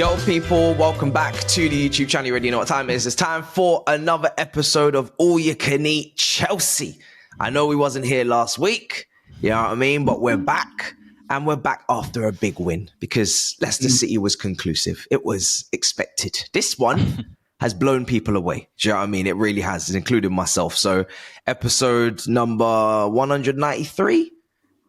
Yo, people, welcome back to the YouTube channel. You already know what time it is. It's time for another episode of All You Can Eat Chelsea. I know we wasn't here last week, you know what I mean? But we're back, and we're back after a big win because Leicester City was conclusive. It was expected. This one has blown people away. Do you know what I mean? It really has, including myself. So episode number 193.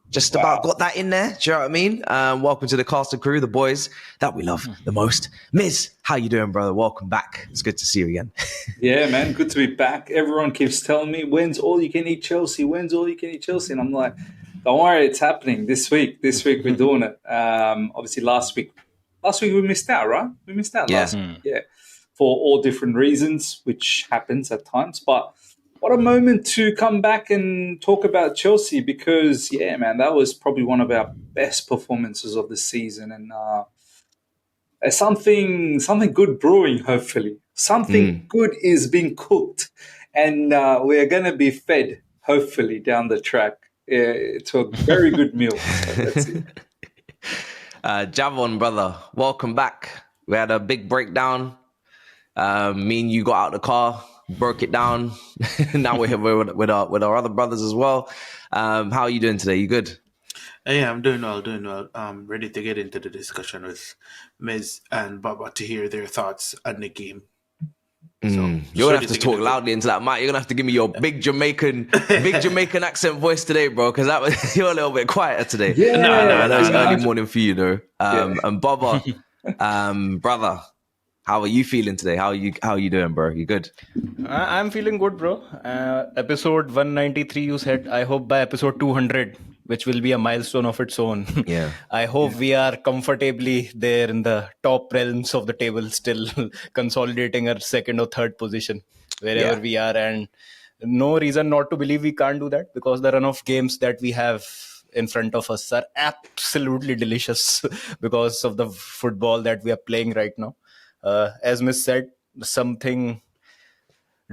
Just about got that in there. Do you know what I mean? Welcome to the cast and crew, the boys that we love the most. Miz, how you doing, brother? Welcome back. It's good to see you again. Yeah, man. Good to be back. Everyone keeps telling me, when's All You Can Eat Chelsea? When's All You Can Eat Chelsea? And I'm like, don't worry, it's happening this week. This week we're doing it. Obviously last week we missed out, right? We missed out last week. Yeah. For all different reasons, which happens at times. But what a moment to come back and talk about Chelsea because, yeah, man, that was probably one of our best performances of the season. And something good brewing, hopefully. Something good is being cooked. And we are going to be fed, hopefully, down the track to a very good meal. So that's it. Javon, brother, welcome back. We had a big breakdown. Me and you got out of the car, broke it down. Now we're here with our other brothers as well. How are you doing today? You good? Yeah, I'm doing well. I'm ready to get into the discussion with Miz and Baba to hear their thoughts on the game. So, you're gonna have to talk loudly into that mic. You're gonna have to give me your big Jamaican accent voice today, bro, because you're a little bit quieter today. Yeah. I know it's early morning for you, though. And Baba, brother, how are you feeling today? How are you doing, bro? You good? I'm feeling good, bro. Episode 193, you said. I hope by episode 200, which will be a milestone of its own. Yeah. I hope we are comfortably there in the top realms of the table, still consolidating our second or third position, wherever we are. And no reason not to believe we can't do that because the run of games that we have in front of us are absolutely delicious because of the football that we are playing right now. As Miss said, something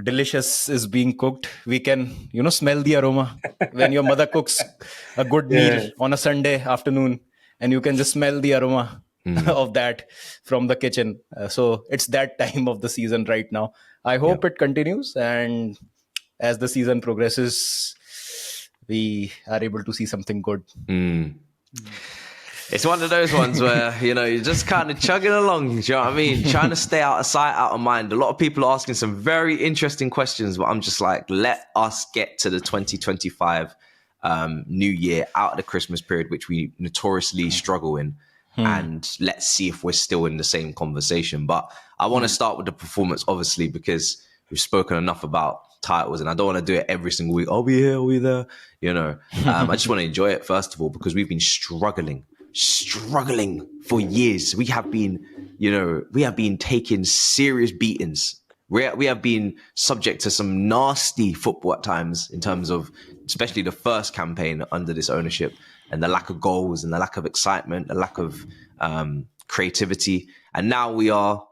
delicious is being cooked. We can, smell the aroma when your mother cooks a good meal on a Sunday afternoon, and you can just smell the aroma of that from the kitchen. So it's that time of the season right now. I hope it continues, and as the season progresses, we are able to see something good. It's one of those ones where, you're just kind of chugging along, do you know what I mean? Trying to stay out of sight, out of mind. A lot of people are asking some very interesting questions, but I'm just like, let us get to the 2025 new year, out of the Christmas period, which we notoriously struggle in. And let's see if we're still in the same conversation. But I want to start with the performance, obviously, because we've spoken enough about titles and I don't want to do it every single week. I'll be here, I'll be there. I just want to enjoy it, first of all, because we've been struggling for years. We have been taking serious beatings. We have been subject to some nasty football at times in terms of, especially the first campaign under this ownership, and the lack of goals and the lack of excitement, the lack of creativity. And now we are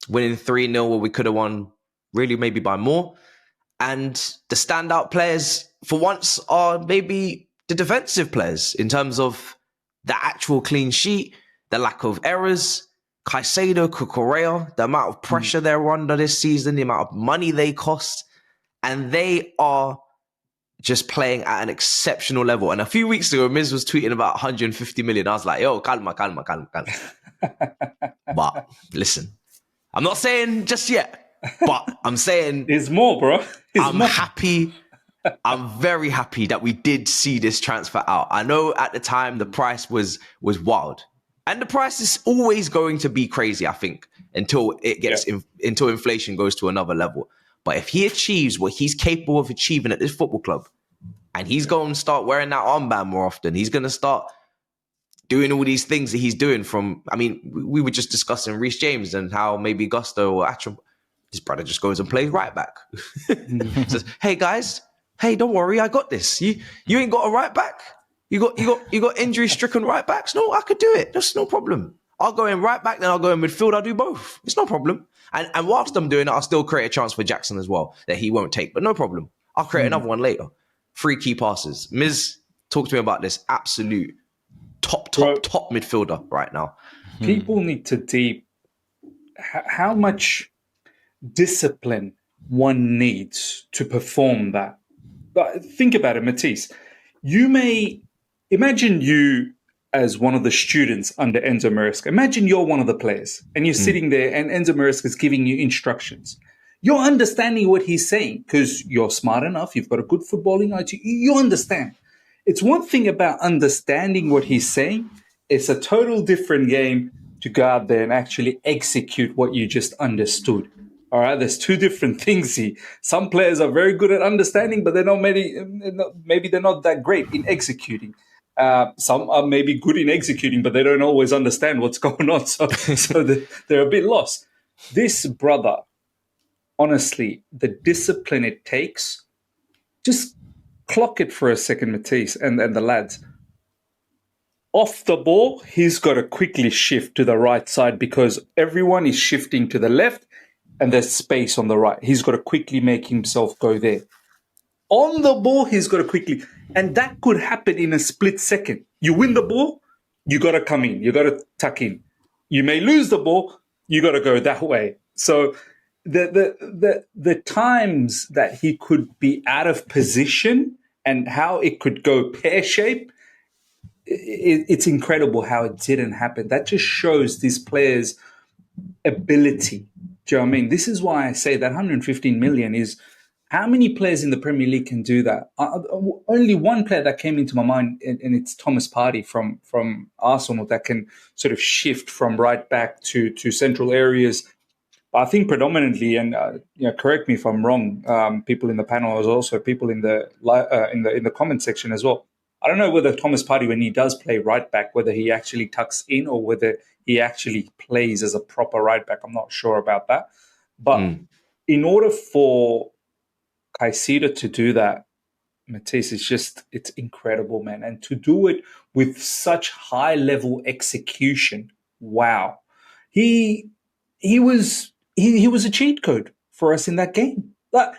winning 3-0 where we could have won really maybe by more. And the standout players for once are maybe the defensive players in terms of the actual clean sheet, the lack of errors, Caicedo, Cucurella, the amount of pressure they're under this season, the amount of money they cost, and they are just playing at an exceptional level. And a few weeks ago, Miz was tweeting about 150 million. I was like, yo, calma. But listen, I'm not saying just yet, but I'm saying... It's more, bro. Happy. I'm very happy that we did see this transfer out. I know at the time the price was wild, and the price is always going to be crazy, I think, until it gets until inflation goes to another level. But if he achieves what he's capable of achieving at this football club, and he's going to start wearing that armband more often, he's going to start doing all these things that he's doing we were just discussing Reece James and how maybe Gusto or Atram, his brother just goes and plays right back. Says, hey guys, hey, don't worry, I got this. You ain't got a right back. You got injury stricken right backs. No, I could do it. That's no problem. I'll go in right back, then I'll go in midfield. I'll do both. It's no problem. And whilst I'm doing it, I'll still create a chance for Jackson as well that he won't take. But no problem. I'll create another one later. 3 key passes. Miz, talk to me about this absolute top midfielder right now. People need to deep how much discipline one needs to perform that. But think about it, Matisse. You may imagine you as one of the students under Enzo Maresca. Imagine you're one of the players and you're sitting there and Enzo Maresca is giving you instructions. You're understanding what he's saying because you're smart enough. You've got a good footballing IQ. You understand. It's one thing about understanding what he's saying. It's a total different game to go out there and actually execute what you just understood. All right, there's two different things here. Some players are very good at understanding, but they're not maybe they're not that great in executing. Some are maybe good in executing, but they don't always understand what's going on. So they're a bit lost. This brother, honestly, the discipline it takes, just clock it for a second, Matisse, and the lads. Off the ball, he's got to quickly shift to the right side because everyone is shifting to the left and there's space on the right. He's got to quickly make himself go there. On the ball, he's got to quickly. And that could happen in a split second. You win the ball, you got to come in. You got to tuck in. You may lose the ball, you got to go that way. So the times that he could be out of position and how it could go pear-shaped, it's incredible how it didn't happen. That just shows this player's ability. Do you know what I mean? This is why I say that 115 million is how many players in the Premier League can do that? Only one player that came into my mind, and it's Thomas Partey from Arsenal that can sort of shift from right back to central areas. I think predominantly, and correct me if I'm wrong, people in the panel, as also people in the comment section as well. I don't know whether Thomas Partey, when he does play right back, whether he actually tucks in or whether he actually plays as a proper right back. I'm not sure about that. But in order for Caicedo to do that, Matisse, it's incredible, man. And to do it with such high level execution, wow. He was a cheat code for us in that game. Like,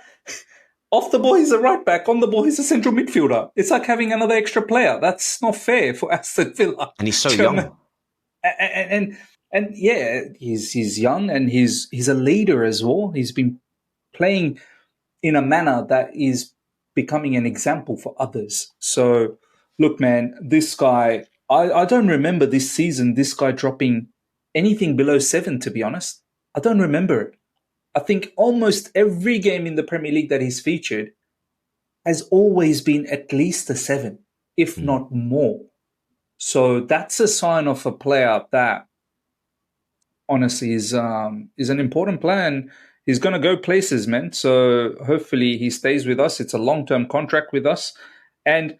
off the ball, he's a right back. On the ball, he's a central midfielder. It's like having another extra player. That's not fair for Aston Villa. And he's so young. And yeah, he's young and he's a leader as well. He's been playing in a manner that is becoming an example for others. So, look, man, this guy, I don't remember this season, this guy dropping anything below 7, to be honest. I don't remember it. I think almost every game in the Premier League that he's featured has always been at least a 7, if not more. So that's a sign of a player that honestly is an important player and he's going to go places, man. So hopefully he stays with us. It's a long-term contract with us. And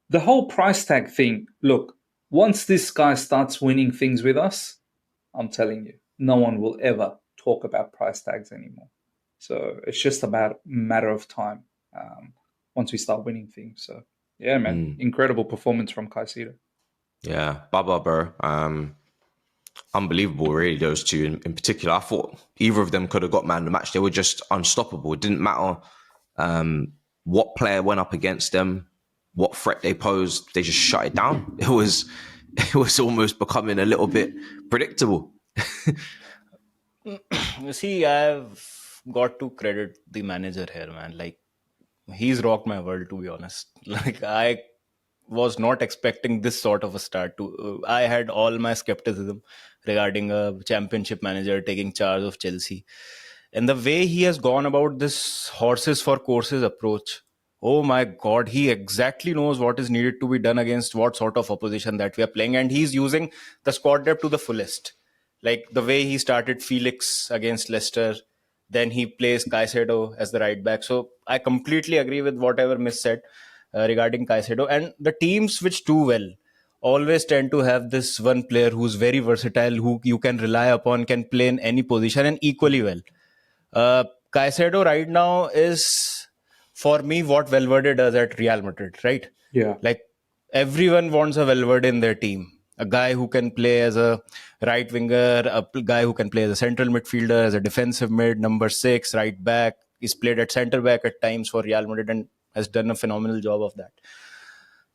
the whole price tag thing, look, once this guy starts winning things with us, I'm telling you, no one will ever talk about price tags anymore. So it's just about a matter of time once we start winning things. So yeah, man, incredible performance from Caicedo. Yeah, Baba, bro. Unbelievable, really, those two in particular. I thought either of them could have got man of the match. They were just unstoppable. It didn't matter what player went up against them, what threat they posed. They just shut it down. It was almost becoming a little bit predictable. You see, I've got to credit the manager here, man. Like, he's rocked my world, to be honest. Like, I was not expecting this sort of a start. I had all my skepticism regarding a championship manager taking charge of Chelsea. And the way he has gone about this horses for courses approach, oh my God, he exactly knows what is needed to be done against what sort of opposition that we are playing. And he's using the squad depth to the fullest. Like the way he started Felix against Leicester, then he plays Caicedo as the right back. So I completely agree with whatever Miss said regarding Caicedo. And the teams which do well always tend to have this one player who's very versatile, who you can rely upon, can play in any position and equally well. Caicedo right now is, for me, what Valverde does at Real Madrid, right? Yeah. Like everyone wants a Valverde in their team. A guy who can play as a right winger, a guy who can play as a central midfielder, as a defensive mid, number 6, right back. He's played at centre back at times for Real Madrid and has done a phenomenal job of that.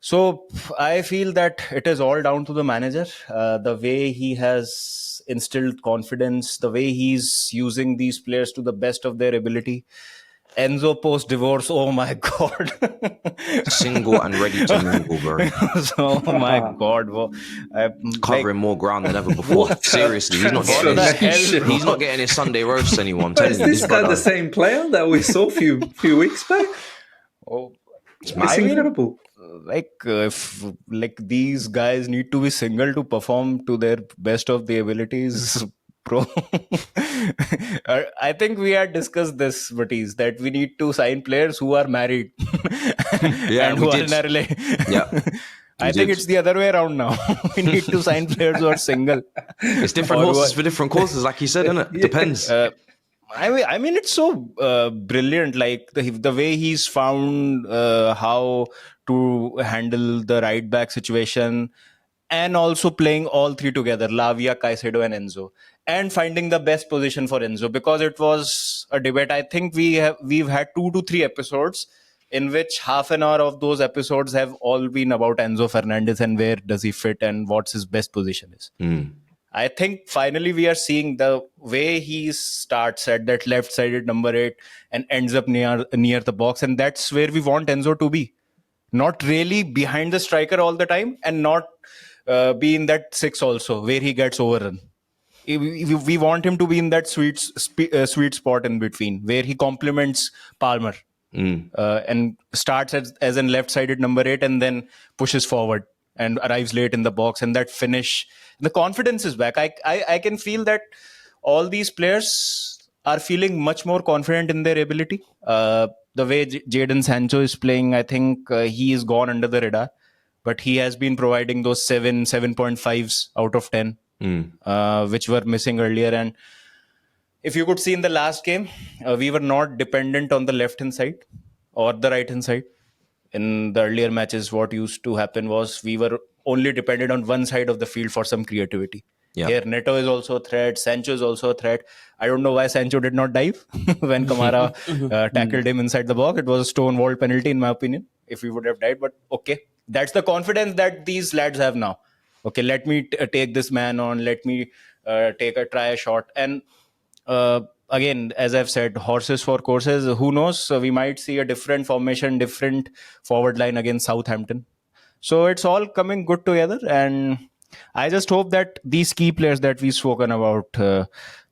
So I feel that it is all down to the manager. The way he has instilled confidence, the way he's using these players to the best of their ability. Enzo post divorce, oh my god. Single and ready to mingle, bro. Oh my god. Covering more ground than ever before. What a Seriously, he's not getting transformation. he's not getting his Sunday roast anymore. I'm telling Is you, this guy the same player that we saw a few weeks back? Oh, It's incredible. If these guys need to be single to perform to their best of the abilities, bro. I think we had discussed this, Matisse, that we need to sign players who are married Yeah, and we who are did. in a relation. Yeah. I think it's the other way around now. We need to sign players who are single. It's different horses for different causes, like you said, isn't it? Depends. I mean, it's so brilliant. Like the way he's found how to handle the right back situation, and also playing all three together, Lavia, Caicedo, and Enzo, and finding the best position for Enzo, because it was a debate. I think we've had 2 to 3 episodes in which half an hour of those episodes have all been about Enzo Fernandez and where does he fit and what's his best position is. I think finally we are seeing the way he starts at that left-sided number 8 and ends up near the box, and that's where we want Enzo to be. Not really behind the striker all the time, and not be in that 6 also where he gets overrun. We want him to be in that sweet spot in between where he complements Palmer and starts as a left-sided number 8 and then pushes forward and arrives late in the box, and that finish, the confidence is back. I can feel that all these players are feeling much more confident in their ability. The way Jadon Sancho is playing, I think he is gone under the radar, but he has been providing those 7.5s out of 10, which were missing earlier. And if you could see in the last game, we were not dependent on the left-hand side or the right-hand side. In the earlier matches, what used to happen was we were only dependent on one side of the field for some creativity. Yeah. Here, Neto is also a threat. Sancho is also a threat. I don't know why Sancho did not dive when Kamara tackled him inside the box. It was a stone-wall penalty, in my opinion, if he would have died. But okay, that's the confidence that these lads have now. Okay, let me take this man on. Let me try a shot. And again, as I've said, horses for courses. Who knows? We might see a different formation, different forward line against Southampton. So it's all coming good together. And I just hope that these key players that we've spoken about,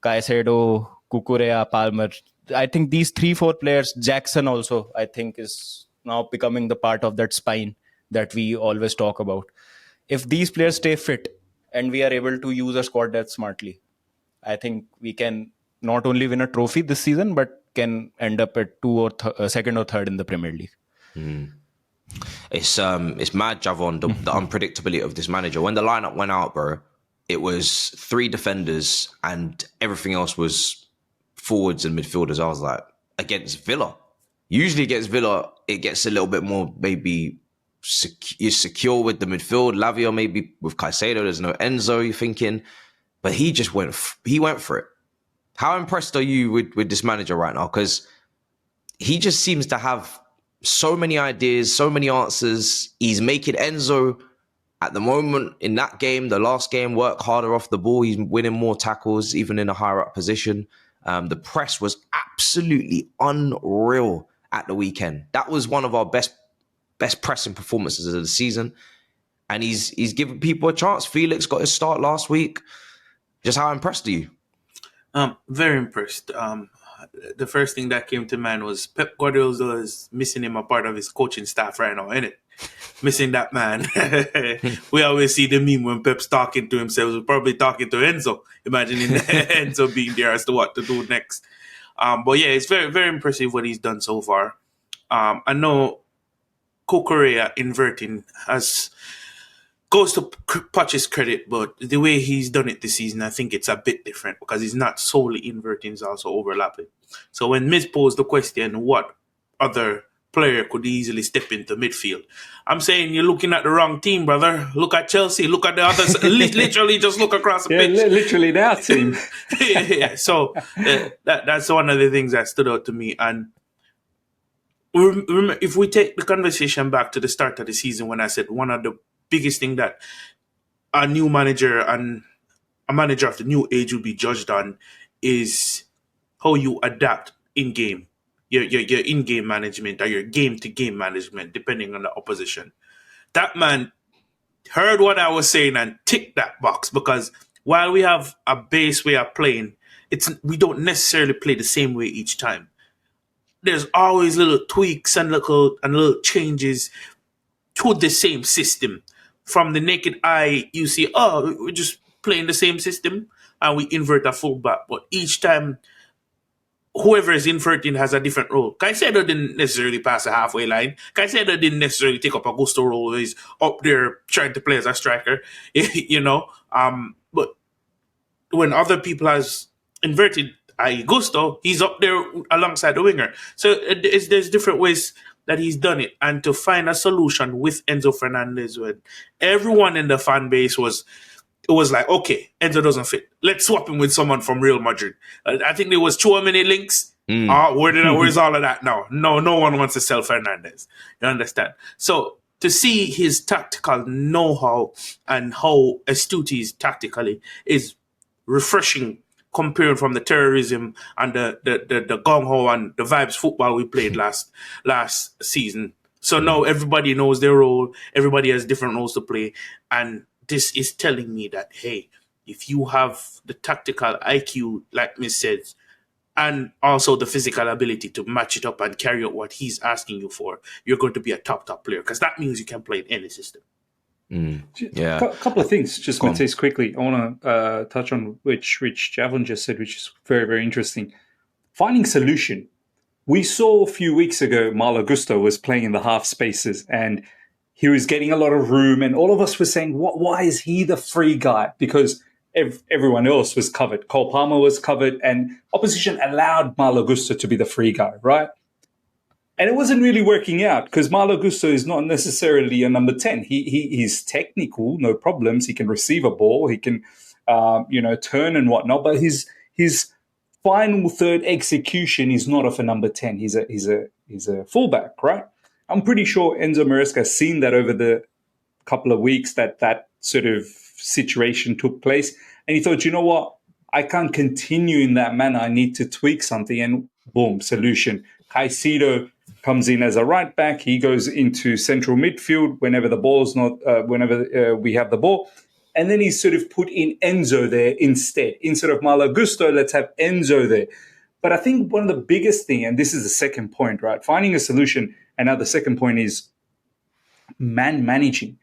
Caicedo, Cucurella, Palmer, I think these 3-4 players, Jackson also, I think is now becoming the part of that spine that we always talk about. If these players stay fit and we are able to use our squad depth smartly, I think we can not only win a trophy this season, but can end up at second or third in the Premier League. It's mad, Javon, the unpredictability of this manager. When the lineup went out, bro, it was 3 defenders and everything else was forwards and midfielders. I was like, against Villa. Usually against Villa, it gets a little bit more maybe you're secure with the midfield. Lavia maybe with Caicedo, there's no Enzo, you're thinking. But he just went for it. How impressed are you with this manager right now? Because he just seems to have so many ideas, so many answers. He's making Enzo, at the moment, in that game, the last game, work harder off the ball. He's winning more tackles, even in a higher up position. The press was absolutely unreal at the weekend. That was one of our best pressing performances of the season. And he's giving people a chance. Felix got his start last week. Just how impressed are you? Very impressed. The first thing that came to mind was Pep Guardiola is missing him a part of his coaching staff right now, isn't it? Missing that man. We always see the meme when Pep's talking to himself. He's probably talking to Enzo, imagining Enzo being there as to what to do next. But yeah, it's very, very impressive what he's done so far. I know Cucurella inverting goes to Poch's credit, but the way he's done it this season, I think it's a bit different because he's not solely inverting, he's also overlapping. So when Miz posed the question, what other player could easily step into midfield? I'm saying you're looking at the wrong team, brother. Look at Chelsea. Look at the others. Literally just look across the pitch. Literally their team. yeah. So that's one of the things that stood out to me. And if we take the conversation back to the start of the season when I said one of the biggest thing that a new manager and a manager of the new age will be judged on is how you adapt in game, your in game management or your game to game management, depending on the opposition. That man heard what I was saying and ticked that box, because while we have a base way of playing, we don't necessarily play the same way each time. There's always little tweaks and little changes to the same system. From the naked eye, you see, oh, we're just playing the same system and we invert a fullback. But each time, whoever is inverting has a different role. Caicedo didn't necessarily pass a halfway line. Caicedo didn't necessarily take up a Gusto role where he's up there trying to play as a striker, But when other people has inverted, i.e. Gusto, he's up there alongside the winger. So there's different ways that he's done it. And to find a solution with Enzo Fernandez, when everyone in the fan base was like, okay, Enzo doesn't fit. Let's swap him with someone from Real Madrid. I think there was too many links. Where's all of that now? No one wants to sell Fernandez. You understand? So to see his tactical know-how and how astute he is tactically is refreshing, comparing from the terrorism and the gung-ho and the vibes football we played last season. So now everybody knows their role. Everybody has different roles to play. And this is telling me that, hey, if you have the tactical IQ, like Miss said, and also the physical ability to match it up and carry out what he's asking you for, you're going to be a top player, because that means you can play in any system. Yeah. A couple of things, just Matthias, quickly. I want to touch on which Javon just said, which is very, very interesting. Finding solution. We saw a few weeks ago, Malo Gusto was playing in the half spaces and he was getting a lot of room, and all of us were saying, why is he the free guy? Because everyone else was covered. Cole Palmer was covered, and opposition allowed Malo Gusto to be the free guy, right? And it wasn't really working out, because Malo Gusto is not necessarily a number 10. He's technical, no problems. He can receive a ball. He can, turn and whatnot. But his final third execution is not of a number 10. He's a fullback, right? I'm pretty sure Enzo Maresca has seen that over the couple of weeks that sort of situation took place. And he thought, you know what? I can't continue in that manner. I need to tweak something. And boom, solution. Caicedo comes in as a right back. He goes into central midfield whenever the ball's not, whenever we have the ball. And then he's sort of put in Enzo there instead. Instead of Malo Gusto, let's have Enzo there. But I think one of the biggest thing, and this is the second point, right? Finding a solution. And now the second point is man managing.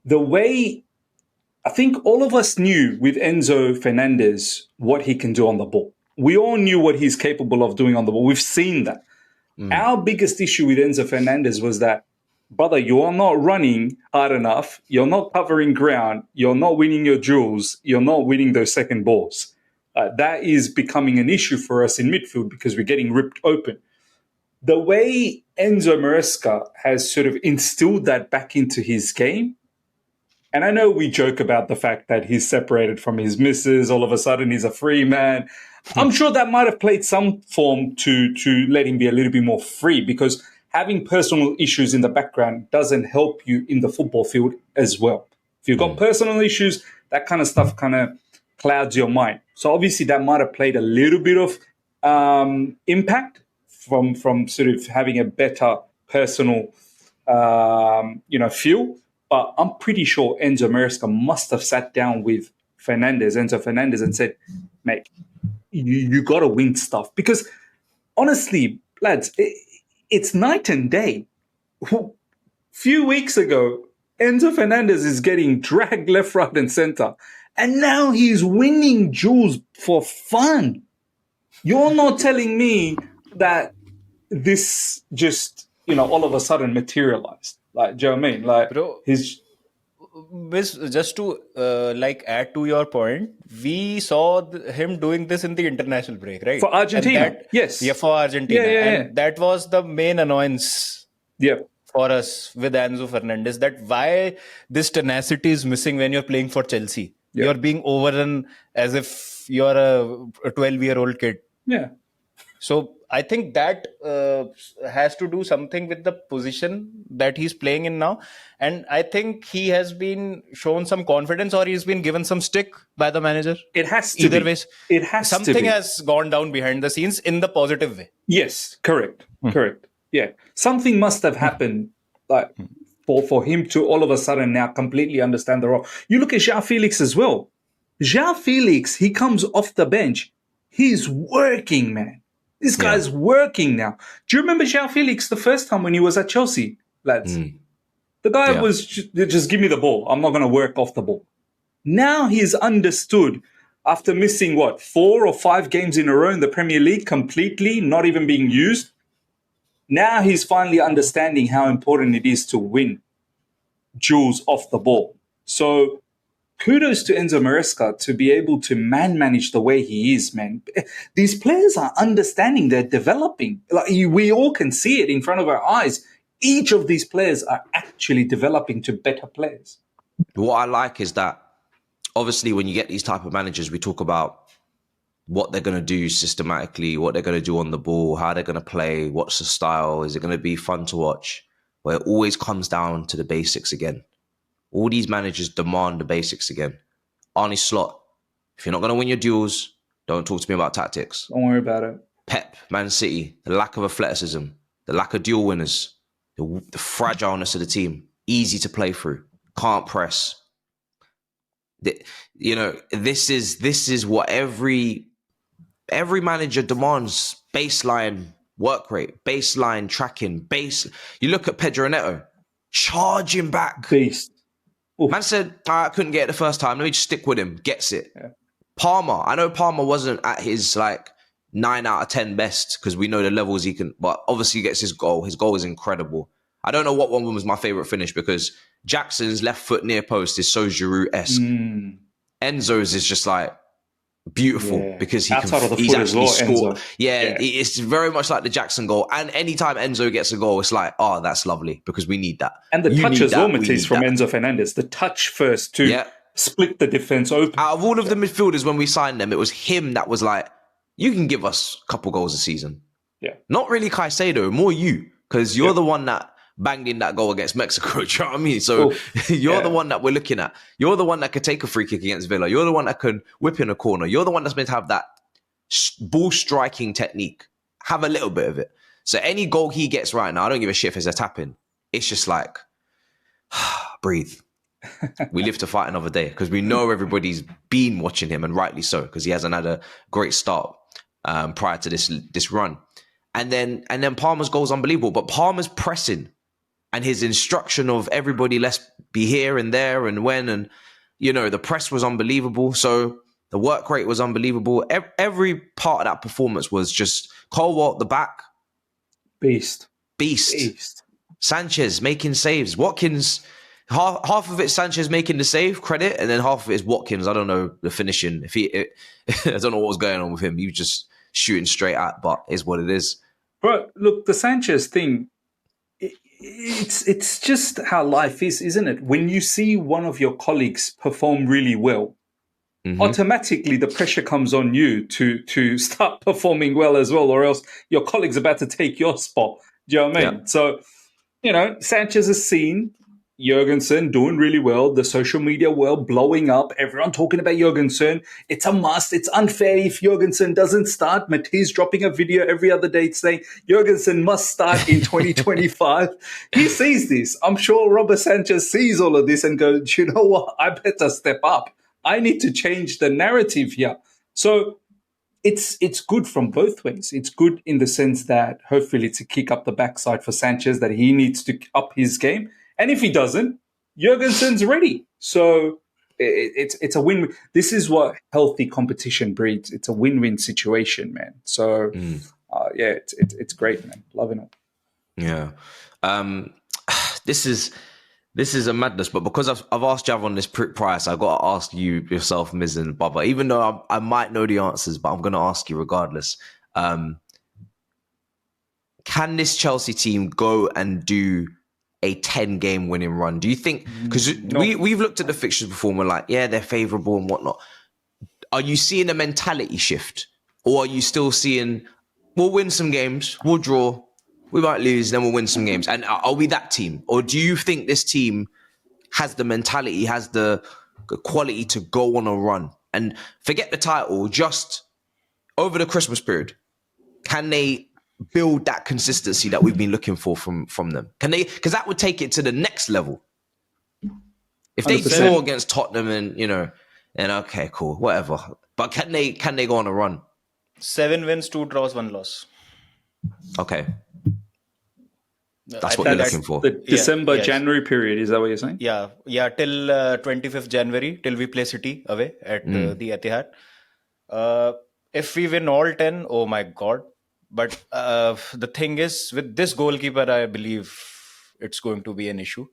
The way, I think all of us knew with Enzo Fernandez what he can do on the ball. We all knew what he's capable of doing on the ball. We've seen that. Our biggest issue with Enzo Fernandez was that, brother, you are not running hard enough. You're not covering ground. You're not winning your duels. You're not winning those second balls. That is becoming an issue for us in midfield because we're getting ripped open. The way Enzo Maresca has sort of instilled that back into his game, and I know we joke about the fact that he's separated from his missus, all of a sudden he's a free man. I'm sure that might have played some form to let him be a little bit more free, because having personal issues in the background doesn't help you in the football field as well. If you've got personal issues, that kind of stuff kind of clouds your mind. So obviously that might have played a little bit of impact from sort of having a better personal, feel. But I'm pretty sure Enzo Maresca must have sat down with Enzo Fernandez, and said, mate, you got to win stuff. Because honestly, lads, it's night and day. A few weeks ago, Enzo Fernandez is getting dragged left, right, and center. And now he's winning duels for fun. You're not telling me that this just, all of a sudden materialized. Like, do you know what I mean? Like, Bro, just to add to your point, we saw him doing this in the international break, right? For Argentina, yes. Yeah, for Argentina. And that was the main annoyance for us with Enzo Fernandez, that why this tenacity is missing when you're playing for Chelsea. Yeah. You're being overrun as if you're a 12-year-old kid. Yeah. So I think that has to do something with the position that he's playing in now. And I think he has been shown some confidence, or he's been given some stick by the manager. It has to Either be. way, It has to something be. has gone down behind the scenes in the positive way. Yes, correct. Correct. Yeah. Something must have happened like for him to all of a sudden now completely understand the role. You look at João Felix as well. João Felix, he comes off the bench. He's working, man. This guy's working now. Do you remember João Felix the first time when he was at Chelsea, lads? The guy was just give me the ball. I'm not going to work off the ball. Now he's understood after missing, 4 or 5 games in a row in the Premier League, completely not even being used. Now he's finally understanding how important it is to win duels off the ball. So kudos to Enzo Maresca to be able to manage the way he is, man. These players are understanding, they're developing. Like we all can see it in front of our eyes. Each of these players are actually developing to better players. What I like is that, obviously, when you get these type of managers, we talk about what they're going to do systematically, what they're going to do on the ball, how they're going to play, what's the style, is it going to be fun to watch? Where it always comes down to the basics again. All these managers demand the basics again. Arne Slot, if you're not going to win your duels, don't talk to me about tactics. Don't worry about it. Pep, Man City, the lack of athleticism, the lack of duel winners, the fragileness of the team, easy to play through, can't press. This is what every manager demands: baseline work rate, baseline tracking, You look at Pedro Neto, charging back. Beast. Man said, I couldn't get it the first time. Let me just stick with him. Gets it. Yeah. Palmer. I know Palmer wasn't at his 9 out of 10 best, because we know the levels he can, but obviously he gets his goal. His goal is incredible. I don't know what one was my favorite finish, because Jackson's left foot near post is so Giroud-esque. Enzo's is just beautiful, because he's actually scored. It's very much like the Jackson goal. And anytime Enzo gets a goal, it's that's lovely, because we need that. And the touch as well, Matisse, from Enzo Fernandez. The touch first to split the defense open. Out of all of the midfielders, when we signed them, it was him that was you can give us a couple goals a season. Yeah. Not really Caicedo, more you, because you're the one that banged in that goal against Mexico. Do you know what I mean? So you're the one that we're looking at. You're the one that could take a free kick against Villa. You're the one that could whip in a corner. You're the one that's meant to have that ball striking technique. Have a little bit of it. So any goal he gets right now, I don't give a shit if it's a tap-in. It's just breathe. We live to fight another day, because we know everybody's been watching him, and rightly so, because he hasn't had a great start prior to this run. And then Palmer's goal is unbelievable, but Palmer's pressing and his instruction of everybody, let's be here and there and when, and the press was unbelievable. So the work rate was unbelievable. Every part of that performance was just Colwell at the back. Beast. Sanchez making saves. Watkins, half of it Sanchez making the save, credit, and then half of it is Watkins. I don't know the finishing. I don't know what was going on with him. He was just shooting straight at, but is what it is. Bro, look, the Sanchez thing, it's just how life is, isn't it? When you see one of your colleagues perform really well, automatically the pressure comes on you to start performing well as well, or else your colleague's about to take your spot. Do you know what I mean? Yeah. So, Sanchez has seen Jurgensen doing really well, the social media world blowing up, everyone talking about Jurgensen. It's a must. It's unfair if Jurgensen doesn't start. Matisse dropping a video every other day saying Jurgensen must start in 2025. He sees this. I'm sure Robert Sanchez sees all of this and goes, you know what? I better step up. I need to change the narrative here. So it's good from both ways. It's good in the sense that hopefully it's a kick up the backside for Sanchez, that he needs to up his game. And if he doesn't, Jurgensen's ready. So it's a win-win. This is what healthy competition breeds. It's a win-win situation, man. So, it's great, man. Loving it. Yeah. This is a madness, but because I've asked Javon this price, I got to ask you yourself, Miz and Baba, even though I might know the answers, but I'm going to ask you regardless. Can this Chelsea team go and do a 10-game winning run? Do you think, because we've looked at the fixtures before and we're like, yeah, they're favourable and whatnot. Are you seeing a mentality shift, or are you still seeing we'll win some games, we'll draw, we might lose, then we'll win some games. And are we that team? Or do you think this team has the mentality, has the quality to go on a run? And forget the title, just over the Christmas period, can they build that consistency that we've been looking for from them? Can they? Because that would take it to the next level. If they 100%. draw against Tottenham and, and okay, cool, whatever. But can they go on a run? 7 wins, 2 draws, 1 loss. Okay. That's I what you're think looking for. The December, yes. January period, is that what you're saying? Yeah, till 25th January, till we play City away at the Etihad. If we win all 10, oh my God. But the thing is, with this goalkeeper, I believe it's going to be an issue.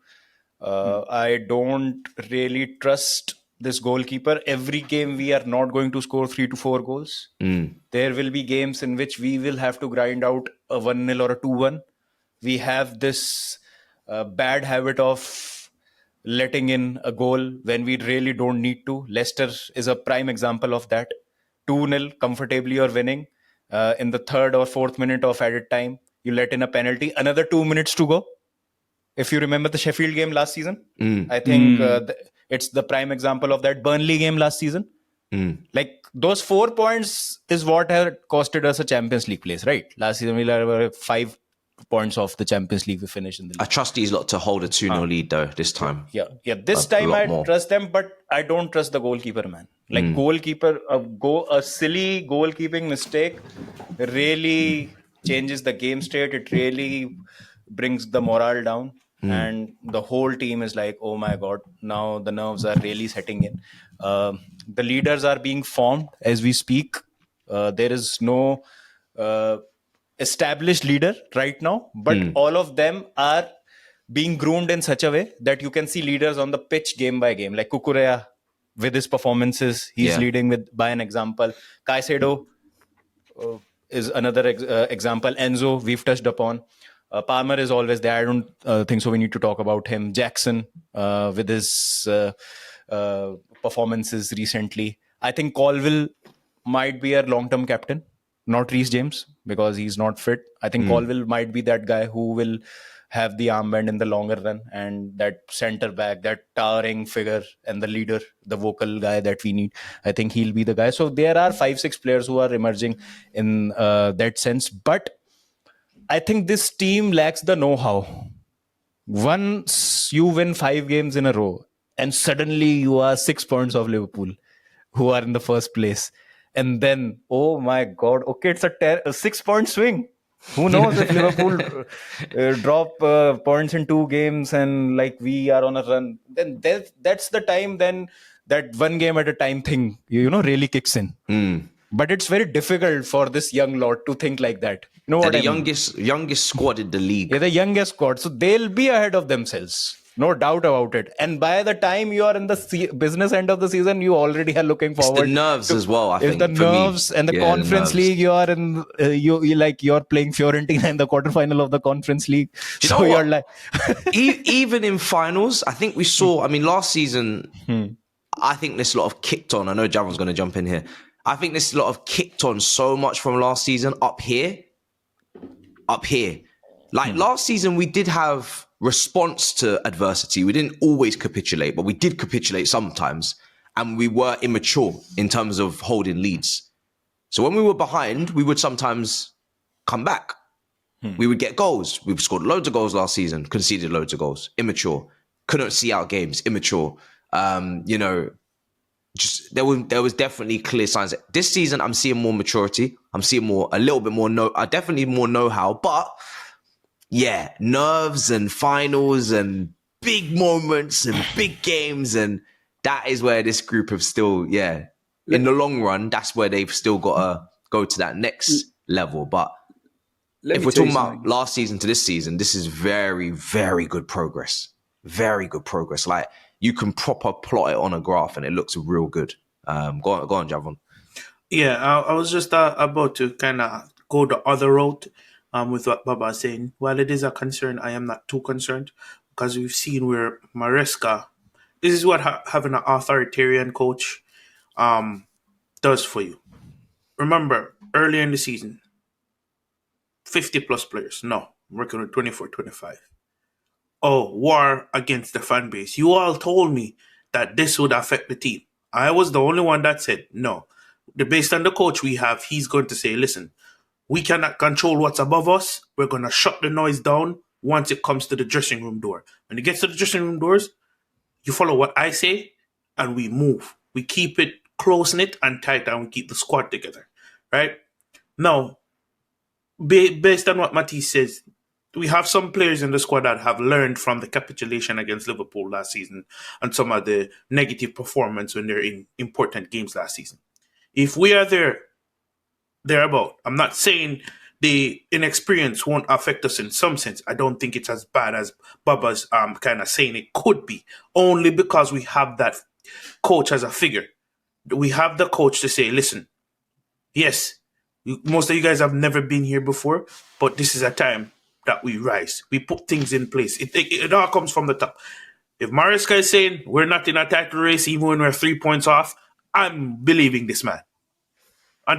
I don't really trust this goalkeeper. Every game, we are not going to score 3 to 4 goals. There will be games in which we will have to grind out a 1-0 or a 2-1. We have this bad habit of letting in a goal when we really don't need to. Leicester is a prime example of that. 2-0, comfortably you're winning. In the 3rd or 4th minute of added time, you let in a penalty. Another 2 minutes to go. If you remember the Sheffield game last season, I think it's the prime example of that. Burnley game last season. Like those 4 points is what had costed us a Champions League place, right? Last season we were 5 points off the Champions League. We finished in the league. I trust these lot to hold a 2-0 lead though this time. Yeah. This time I trust them, but I don't trust the goalkeeper, man. Like goalkeeper, a silly goalkeeping mistake really changes the game state. It really brings the morale down. And the whole team is like, oh my God, now the nerves are really setting in. The leaders are being formed as we speak. There is no established leader right now, but all of them are being groomed in such a way that you can see leaders on the pitch game by game. Like Kukurea, with his performances, he's leading by an example. Caicedo is another example. Enzo, we've touched upon. Palmer is always there. I don't think so. We need to talk about him. Jackson, with his performances recently. I think Colville might be a long-term captain, not Reece James, because he's not fit. I think Colville might be that guy who will have the armband in the longer run, and that center back, that towering figure and the leader, the vocal guy that we need. I think he'll be the guy. So there are 5-6 players who are emerging in that sense. But I think this team lacks the know-how. Once you win 5 games in a row and suddenly you are 6 points of Liverpool, who are in the first place. And then, oh my God, okay, it's a 6-point swing. Who knows if Liverpool drop points in 2 games and like we are on a run. Then that's the time then that 1 game at a time thing, really kicks in. But it's very difficult for this young lot to think like that. You know what I mean? Youngest squad in the league. Yeah, the youngest squad. So they'll be ahead of themselves. No doubt about it. And by the time you are in the business end of the season, you already are looking forward. It's the nerves as well, I think. It's the nerves and the Conference League. You are in, you're playing Fiorentina in the quarterfinal of the Conference League. So you're like, even in finals, I think we saw. I mean, last season, I think this lot of kicked on. I know Javon's going to jump in here. I think this lot of kicked on so much from last season up here. Like last season, we did have response to adversity. We didn't always capitulate, but we did capitulate sometimes. And we were immature in terms of holding leads. So when we were behind, we would sometimes come back. We would get goals. We've scored loads of goals last season, conceded loads of goals. Immature. Couldn't see out games. Immature. Just there was definitely clear signs. This season, I'm seeing more maturity. I'm seeing a little bit more definitely more know-how. But yeah, nerves and finals and big moments and big games, and that is where this group have still, in the long run, that's where they've still got to go to that next level. But if we're talking about last season to this season, this is very, very good progress. Very good progress. Like, you can proper plot it on a graph and it looks real good. Go on, Javon. Yeah, I was just about to kind of go the other route with what Baba is saying. While it is a concern, I am not too concerned because we've seen where Maresca, this is what having an authoritarian coach does for you. Remember, earlier in the season, 50 plus players. No, I'm working with 24, 25. Oh, war against the fan base. You all told me that this would affect the team. I was the only one that said no. Based on the coach we have, he's going to say, listen, we cannot control what's above us. We're going to shut the noise down once it comes to the dressing room door. When it gets to the dressing room doors, you follow what I say and we move. We keep it close-knit and tight and we keep the squad together, right? Now, based on what Matisse says, we have some players in the squad that have learned from the capitulation against Liverpool last season and some of the negative performance when they're in important games last season. If we are thereabout, I'm not saying the inexperience won't affect us in some sense. I don't think it's as bad as Baba's kind of saying it could be, only because we have that coach as a figure. We have the coach to say, listen, yes, most of you guys have never been here before, but this is a time that we rise. We put things in place. It all comes from the top. If Maresca is saying we're not in a title race even when we're 3 points off, I'm believing this man.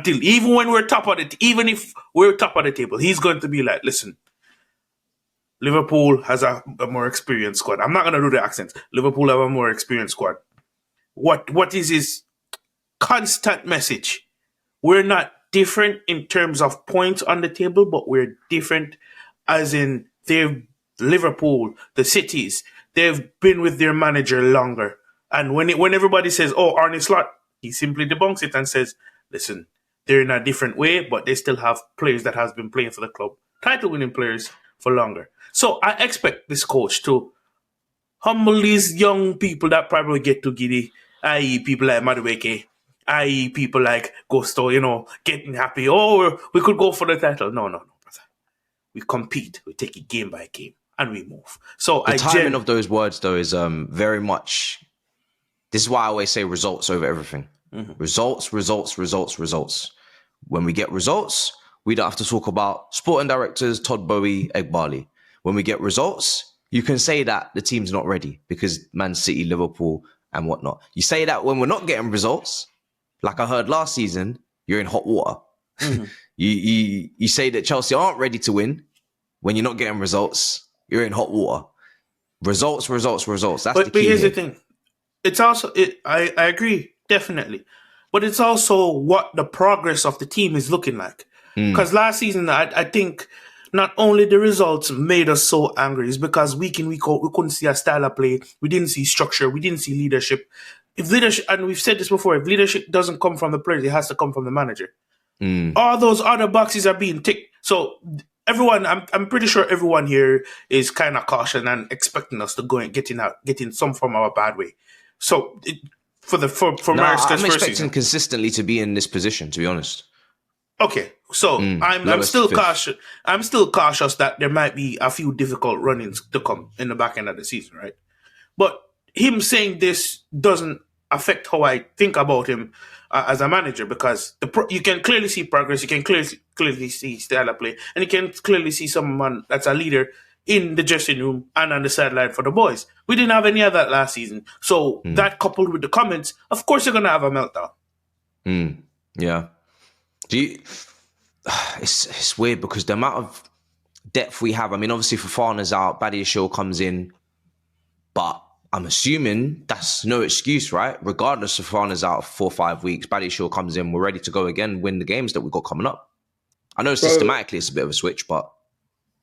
Even when we're top of it, even if we're top of the table, he's going to be like, listen, Liverpool has a more experienced squad. I'm not going to do the accents. Liverpool have a more experienced squad. What is his constant message? We're not different in terms of points on the table, but we're different as in Liverpool, the cities, they've been with their manager longer. And when everybody says, oh, Arne Slot, he simply debunks it and says, listen, they're in a different way, but they still have players that has been playing for the club, title-winning players for longer. So I expect this coach to humble these young people that probably get to giddy, i.e. people like Madueke, i.e. people like Gusto, getting happy. Oh, we could go for the title. No, brother. We compete. We take it game by game, and we move. So the timing of those words, though, is very much. This is why I always say results over everything. Mm-hmm. Results. When we get results, we don't have to talk about sporting directors, Todd Bowie, Egbali. When we get results, you can say that the team's not ready because Man City, Liverpool, and whatnot. You say that when we're not getting results, like I heard last season, you're in hot water. Mm-hmm. You say that Chelsea aren't ready to win. When you're not getting results, you're in hot water. Results. That's the key. But here's the thing. It's also, I agree, definitely. But it's also what the progress of the team is looking like. Because last season, I think not only the results made us so angry, is because week in, week out, we couldn't see a style of play. We didn't see structure. We didn't see leadership. If leadership, and we've said this before, if leadership doesn't come from the players, it has to come from the manager. All those other boxes are being ticked. So everyone, I'm pretty sure everyone here is kind of cautious and expecting us to go and get in some form of a bad way. So for Maresca's I'm first expecting season, consistently to be in this position, to be honest. Okay, so I'm still cautious. I'm still cautious that there might be a few difficult run-ins to come in the back end of the season, right? But him saying this doesn't affect how I think about him as a manager, because you can clearly see progress, you can clearly see style of play, and you can clearly see someone that's a leader in the dressing room and on the sideline for the boys. We didn't have any of that last season. So that coupled with the comments, of course you're going to have a meltdown. Yeah. It's weird because the amount of depth we have, I mean, obviously Fofana's out, Badiashile comes in, but I'm assuming that's no excuse, right? Regardless, Fofana's out for 4 or 5 weeks, Badiashile comes in, we're ready to go again, win the games that we've got coming up. I know systematically it's a bit of a switch, but...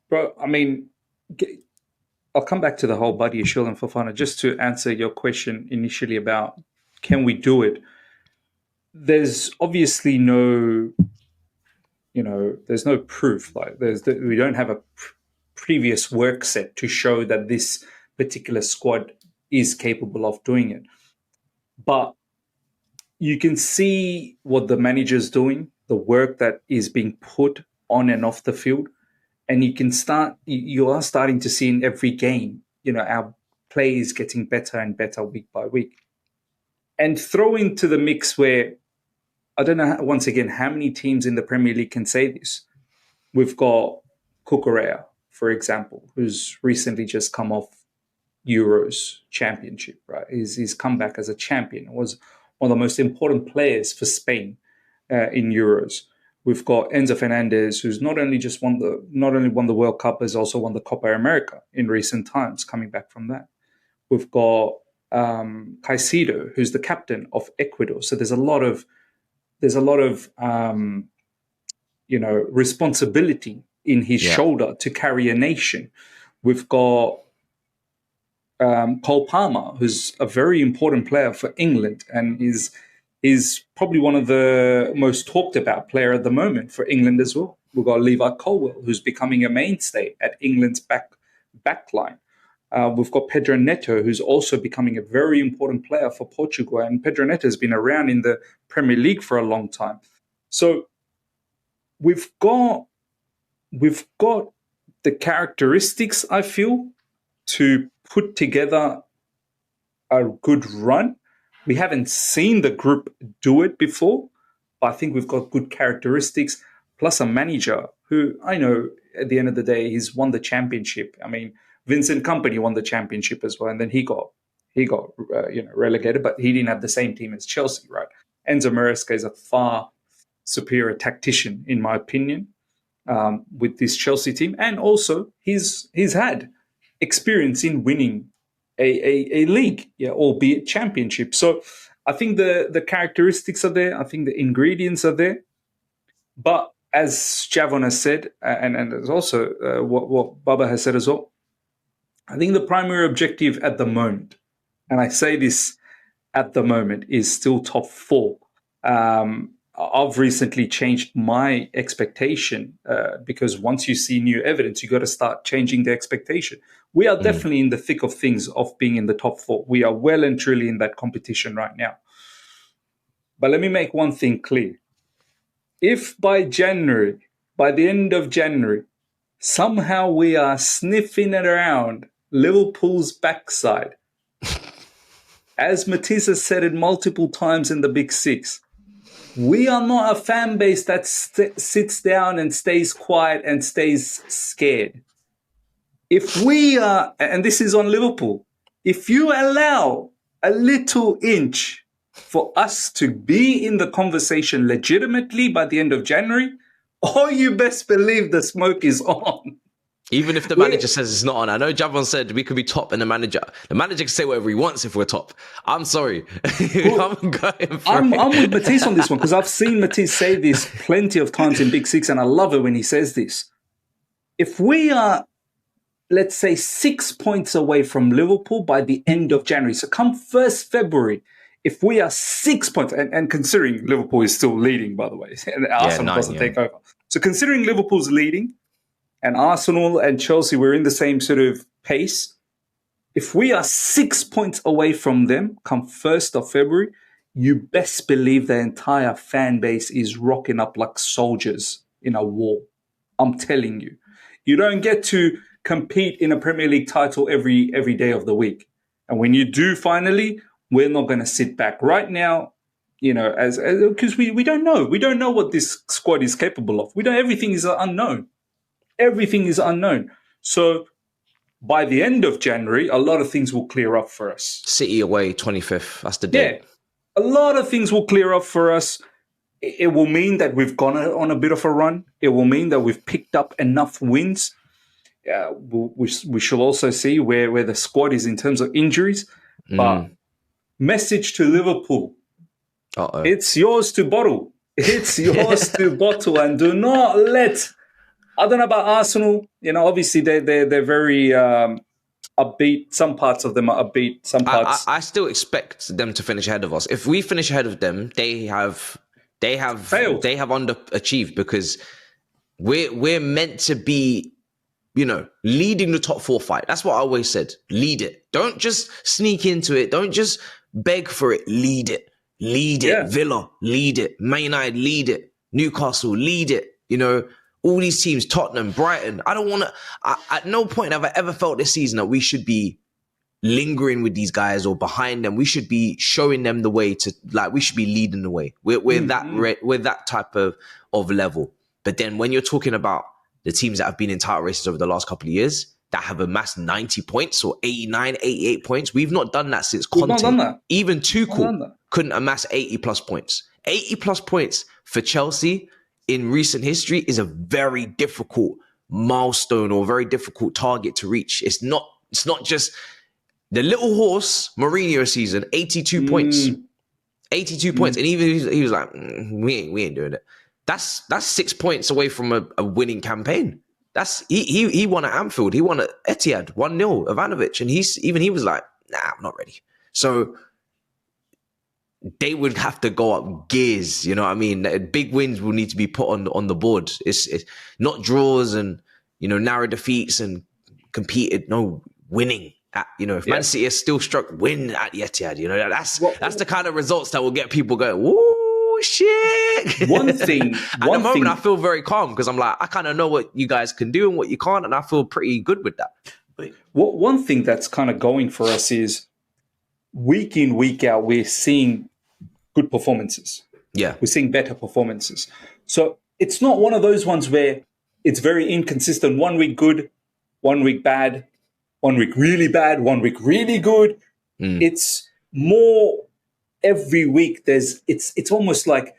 Bro, I mean, I'll come back to the whole Badiashile and Fofana just to answer your question initially about can we do it? There's obviously no... there's no proof. Like we don't have a previous work set to show that this particular squad is capable of doing it. But you can see what the manager's doing, the work that is being put on and off the field, and you are starting to see in every game, our play is getting better and better week by week. And throw into the mix where I don't know, once again, how many teams in the Premier League can say this? We've got Cucurella, for example, who's recently just come off Euros championship, right? He's come back as a champion. Was one of the most important players for Spain in Euros. We've got Enzo Fernandez, who's not only won the World Cup, has also won the Copa America in recent times, coming back from that. We've got Caicedo, who's the captain of Ecuador. So there's a lot of responsibility in his shoulder to carry a nation. We've got Cole Palmer, who's a very important player for England and is probably one of the most talked about player at the moment for England as well. We've got Levi Colwill, who's becoming a mainstay at England's backline. We've got Pedro Neto, who's also becoming a very important player for Portugal. And Pedro Neto has been around in the Premier League for a long time. So we've got the characteristics, I feel, to put together a good run. We haven't seen the group do it before, but I think we've got good characteristics, plus a manager who I know at the end of the day, he's won the championship. I mean, Vincent Kompany won the championship as well, and then he got relegated, but he didn't have the same team as Chelsea, right? Enzo Maresca is a far superior tactician, in my opinion, with this Chelsea team, and also he's had experience in winning a league, albeit championship. So I think the characteristics are there. I think the ingredients are there. But as Javon has said, and there's also what Baba has said as well, I think the primary objective at the moment, and I say this at the moment, is still top four. I've recently changed my expectation because once you see new evidence, you got to start changing the expectation. We are definitely in the thick of things of being in the top four. We are well and truly in that competition right now. But let me make one thing clear. If by the end of January, somehow we are sniffing it around Liverpool's backside, as Matisse has said it multiple times in the Big Six, we are not a fan base that sits down and stays quiet and stays scared. If we are, and this is on Liverpool, if you allow a little inch for us to be in the conversation legitimately by the end of January, oh, you best believe the smoke is on. Even if the manager says it's not on. I know Javon said we could be top and the manager can say whatever he wants if we're top. I'm sorry. I'm with Matisse on this one because I've seen Matisse say this plenty of times in Big Six and I love it when he says this. If we are, let's say, 6 points away from Liverpool by the end of January, so come 1st February, if we are 6 points, and considering Liverpool is still leading, by the way, and Arsenal doesn't take over. So considering Liverpool's leading, and Arsenal and Chelsea were in the same sort of pace. If we are 6 points away from them come 1st of February, you best believe the entire fan base is rocking up like soldiers in a war. I'm telling you. You don't get to compete in a Premier League title every day of the week. And when you do finally, we're not going to sit back. Right now, as because we don't know. We don't know what this squad is capable of. Everything is unknown. Everything is unknown. So by the end of January, a lot of things will clear up for us. City away, 25th. That's the date. Yeah, a lot of things will clear up for us. It will mean that we've gone on a bit of a run. It will mean that we've picked up enough wins. We shall also see where the squad is in terms of injuries. But message to Liverpool. It's yours to bottle. It's yours to bottle. And do not let... I don't know about Arsenal. Obviously they're very upbeat. Some parts of them are upbeat. Some parts. I still expect them to finish ahead of us. If we finish ahead of them, they have failed. They have underachieved because we're meant to be, leading the top four fight. That's what I always said. Lead it. Don't just sneak into it. Don't just beg for it. Lead it. Lead it. Yeah. Villa, lead it. Man United, lead it. Newcastle, lead it. All these teams, Tottenham, Brighton. I don't want to... At no point have I ever felt this season that we should be lingering with these guys or behind them. We should be showing them the way to... we should be leading the way. We're that type of level. But then when you're talking about the teams that have been in title races over the last couple of years, that have amassed 90 points or 89, 88 points, we've not done that since Conte. We've not done that. Even Tuchel couldn't amass 80 plus points. 80 plus points for Chelsea in recent history is a very difficult milestone or very difficult target to reach. It's not just the little horse Mourinho season, 82 points. 82 points. And even he was like, we ain't doing it. That's 6 points away from a winning campaign. He won at Anfield. He won at Etihad 1-0, Ivanovic. And he was like, nah, I'm not ready. So they would have to go up gears, you know what I mean? Big wins will need to be put on the board. It's not draws and, you know, narrow defeats and competed, no, winning. If Man City is still struck, win at the Etihad, you know, that's the kind of results that will get people going, woo, shit. One thing. At the moment, I feel very calm because I'm like, I kind of know what you guys can do and what you can't, and I feel pretty good with that. One thing that's kind of going for us is week in, week out, we're seeing good performances. Yeah. We're seeing better performances. So it's not one of those ones where it's very inconsistent. 1 week good, 1 week bad, 1 week really bad, 1 week really good. It's more every week. It's almost like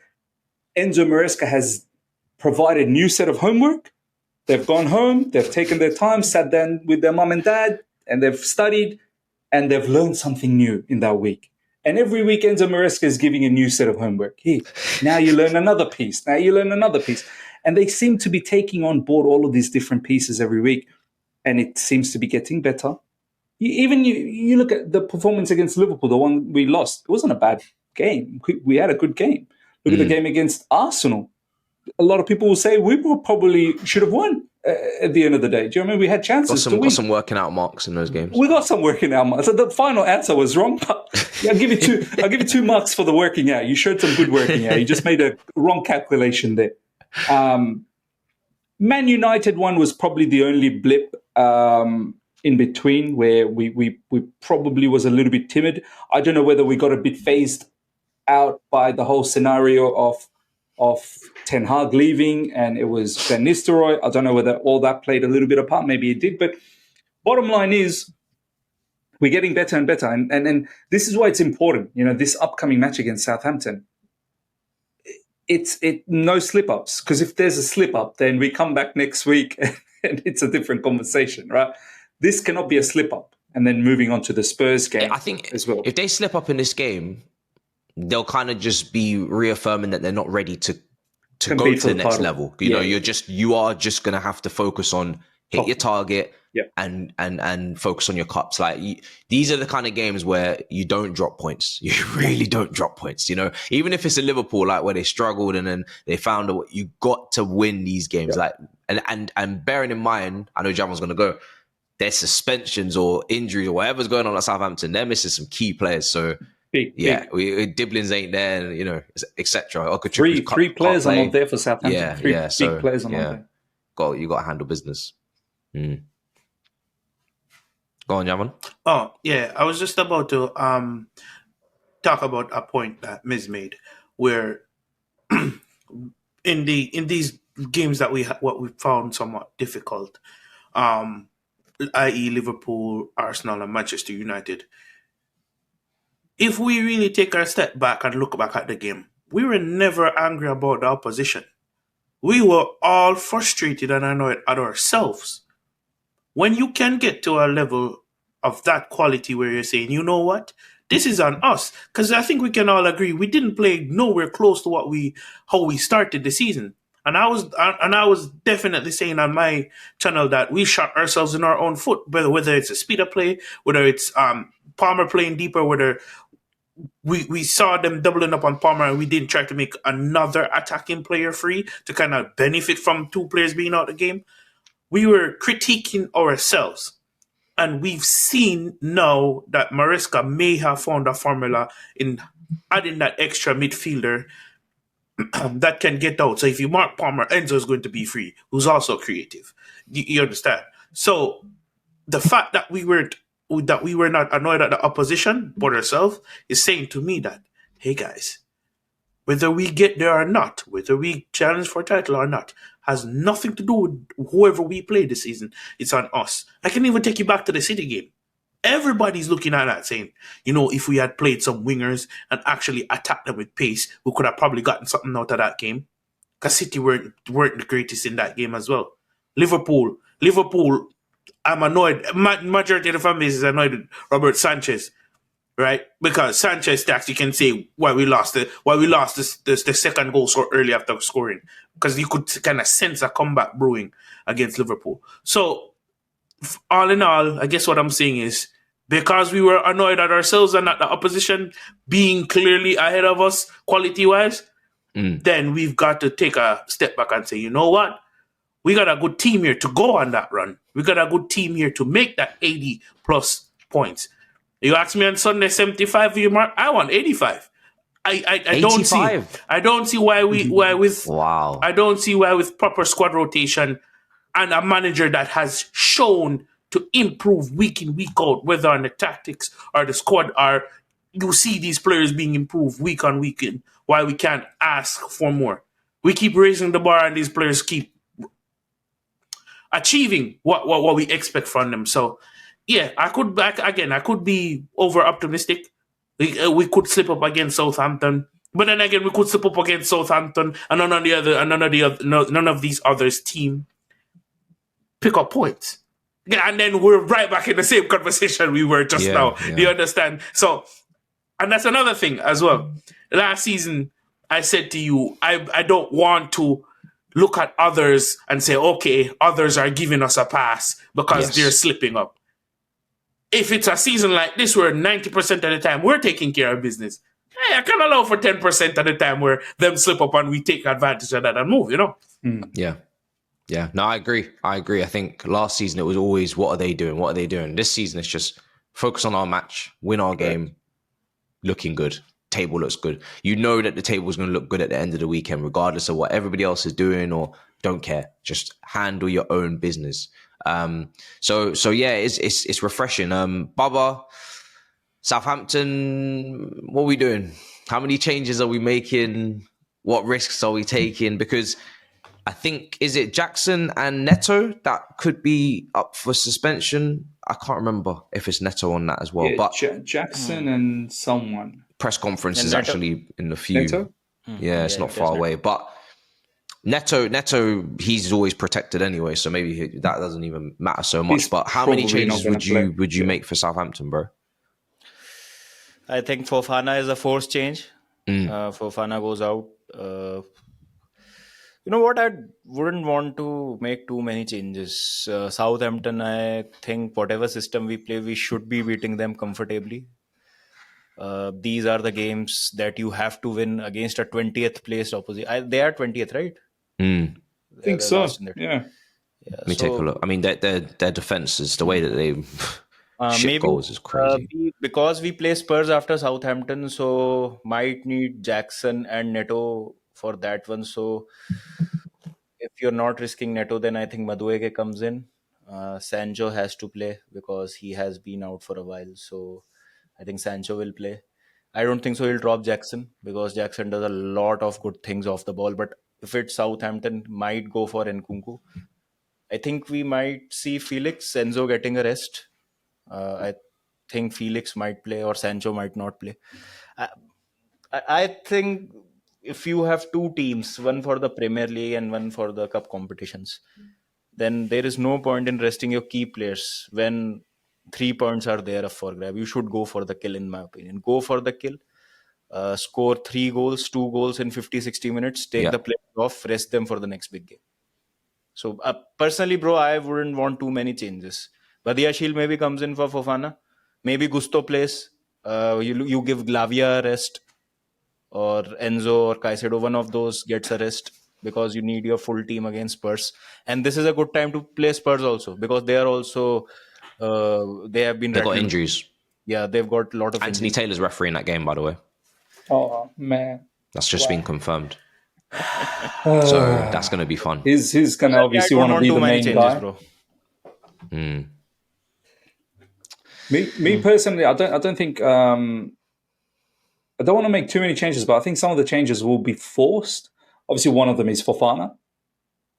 Enzo Maresca has provided a new set of homework. They've gone home, they've taken their time, sat down with their mum and dad, and they've studied, and they've learned something new in that week. And every week, Enzo Maresca is giving a new set of homework. Here, now you learn another piece. Now you learn another piece. And they seem to be taking on board all of these different pieces every week. And it seems to be getting better. You look at the performance against Liverpool, the one we lost. It wasn't a bad game. We had a good game. Look at the game against Arsenal. A lot of people will say we probably should have won at the end of the day. Do you remember we had chances to win? Got some working out marks in those games. We got some working out marks. So the final answer was wrong. But I'll give you 2 marks for the working out. You showed some good working out. You just made a wrong calculation there. Man United one was probably the only blip in between where we probably was a little bit timid. I don't know whether we got a bit phased out by the whole scenario of Ten Hag leaving and it was Van Nistelrooy. I don't know whether all that played a little bit of part. Maybe it did. But bottom line is we're getting better and better. And this is why it's important. You know, this upcoming match against Southampton, it's no slip-ups. Because if there's a slip-up, then we come back next week and it's a different conversation, right? This cannot be a slip-up. And then moving on to the Spurs game, I think as well. If they slip up in this game, they'll kind of just be reaffirming that they're not ready to go to the next level. You know, you are just going to have to focus on hit your target and focus on your cups. Like these are the kind of games where you don't drop points. You really don't drop points. You know, even if it's a Liverpool, like where they struggled and then they found you got to win these games. Like, and bearing in mind, I know Javon's going to go, there's suspensions or injuries or whatever's going on at Southampton. They're missing some key players. So big. Dibblins ain't there, you know, etc. Three players are not there for Southampton. Three big players are not there. You got to handle business. Go on, Javon. Oh yeah, I was just about to talk about a point that Miz made, where in these games that we found somewhat difficult, i.e. Liverpool, Arsenal, and Manchester United. If we really take a step back and look back at the game, we were never angry about the opposition. We were all frustrated and annoyed at ourselves. When you can get to a level of that quality where you're saying, you know what, this is on us, because I think we can all agree we didn't play nowhere close to how we started the season. And I was definitely saying on my channel that we shot ourselves in our own foot, whether it's a speed of play, whether it's Palmer playing deeper, whether we saw them doubling up on Palmer and we didn't try to make another attacking player free to kind of benefit from 2 players being out of the game. We were critiquing ourselves. And we've seen now that Maresca may have found a formula in adding that extra midfielder that can get out. So if you mark Palmer, Enzo is going to be free, who's also creative. You understand? So the fact that we were not annoyed at the opposition but ourselves is saying to me that, hey guys, whether we get there or not, whether we challenge for title or not, has nothing to do with whoever we play this season. It's on us. I can even take you back to the City game. Everybody's looking at that saying, you know, if we had played some wingers and actually attacked them with pace, we could have probably gotten something out of that game. because City weren't the greatest in that game as well. Liverpool, I'm annoyed. Majority of the fan base is annoyed with Robert Sanchez, right? Because Sanchez stats, you can say why we lost the second goal so early after scoring, because you could kind of sense a comeback brewing against Liverpool. So all in all, I guess what I'm saying is, because we were annoyed at ourselves and at the opposition being clearly ahead of us quality-wise, then we've got to take a step back and say, you know what? We got a good team here to go on that run. We got a good team here to make that 80-plus points. You ask me on Sunday, 75 for you, Mark? I want 85. I don't see why with proper squad rotation and a manager that has shown to improve week in, week out, whether on the tactics or the squad, or you see these players being improved week on week in, why we can't ask for more. We keep raising the bar and these players keep achieving what we expect from them. So, yeah, I could be over optimistic. We could slip up against Southampton, but then again, we could slip up against Southampton and none of these others team pick up points. Yeah, and then we're right back in the same conversation we were just now. Yeah. You understand? So, and that's another thing as well. Last season, I said to you, I don't want to look at others and say, okay, others are giving us a pass because they're slipping up. If it's a season like this where 90% of the time we're taking care of business, hey, I can allow for 10% of the time where them slip up and we take advantage of that and move, you know? Yeah. Yeah, no, I agree. I think last season it was always, what are they doing? This season it's just focus on our match, win our game, looking good. Table looks good. You know that the table is going to look good at the end of the weekend, regardless of what everybody else is doing, or don't care. Just handle your own business. So yeah, it's refreshing. Baba, Southampton, what are we doing? How many changes are we making? What risks are we taking? Because I think, is it Jackson and Neto that could be up for suspension? I can't remember if it's Neto on that as well. Yeah, but Jackson and someone. Press conference is Neto? Actually in the few. Neto? Yeah, it's not far away. But Neto, he's always protected anyway, so maybe that doesn't even matter so much. But how many changes would you make for Southampton, bro? I think Fofana is a forced change. Fofana goes out. You know what? I wouldn't want to make too many changes. Southampton, I think whatever system we play, we should be beating them comfortably. These are the games that you have to win against a 20th placed opposition. They are 20th, right? I think so. Yeah. Let me take a look. I mean, their defense is the way that they ship goals is crazy. Because we play Spurs after Southampton, so might need Jackson and Neto for that one. So if you're not risking Neto, then I think Madueke comes in. Sancho has to play because he has been out for a while. So I think Sancho will play. I don't think so he'll drop Jackson because Jackson does a lot of good things off the ball. But if it's Southampton, might go for Nkunku. I think we might see Felix, Enzo getting a rest. I think Felix might play or Sancho might not play. I think if you have two teams, one for the Premier League and one for the cup competitions, then there is no point in resting your key players when 3 points are there for grab. You should go for the kill, in my opinion. Go for the kill. Score 3 goals, 2 goals in 50-60 minutes. Take the players off, rest them for the next big game. So personally, bro, I wouldn't want too many changes. Badiashile maybe comes in for Fofana. Maybe Gusto plays. You give Glavia a rest. Or Enzo or Caicedo, one of those gets a rest because you need your full team against Spurs. And this is a good time to play Spurs also because they are also, they have been... They've got injuries. Yeah, they've got a lot of Anthony injuries. Taylor's refereeing that game, by the way. Oh, man. That's just been confirmed. So that's going to be fun. He's going to obviously want to be the main guy. Bro. Me personally, I don't think... I don't want to make too many changes, but I think some of the changes will be forced. Obviously, one of them is Fofana.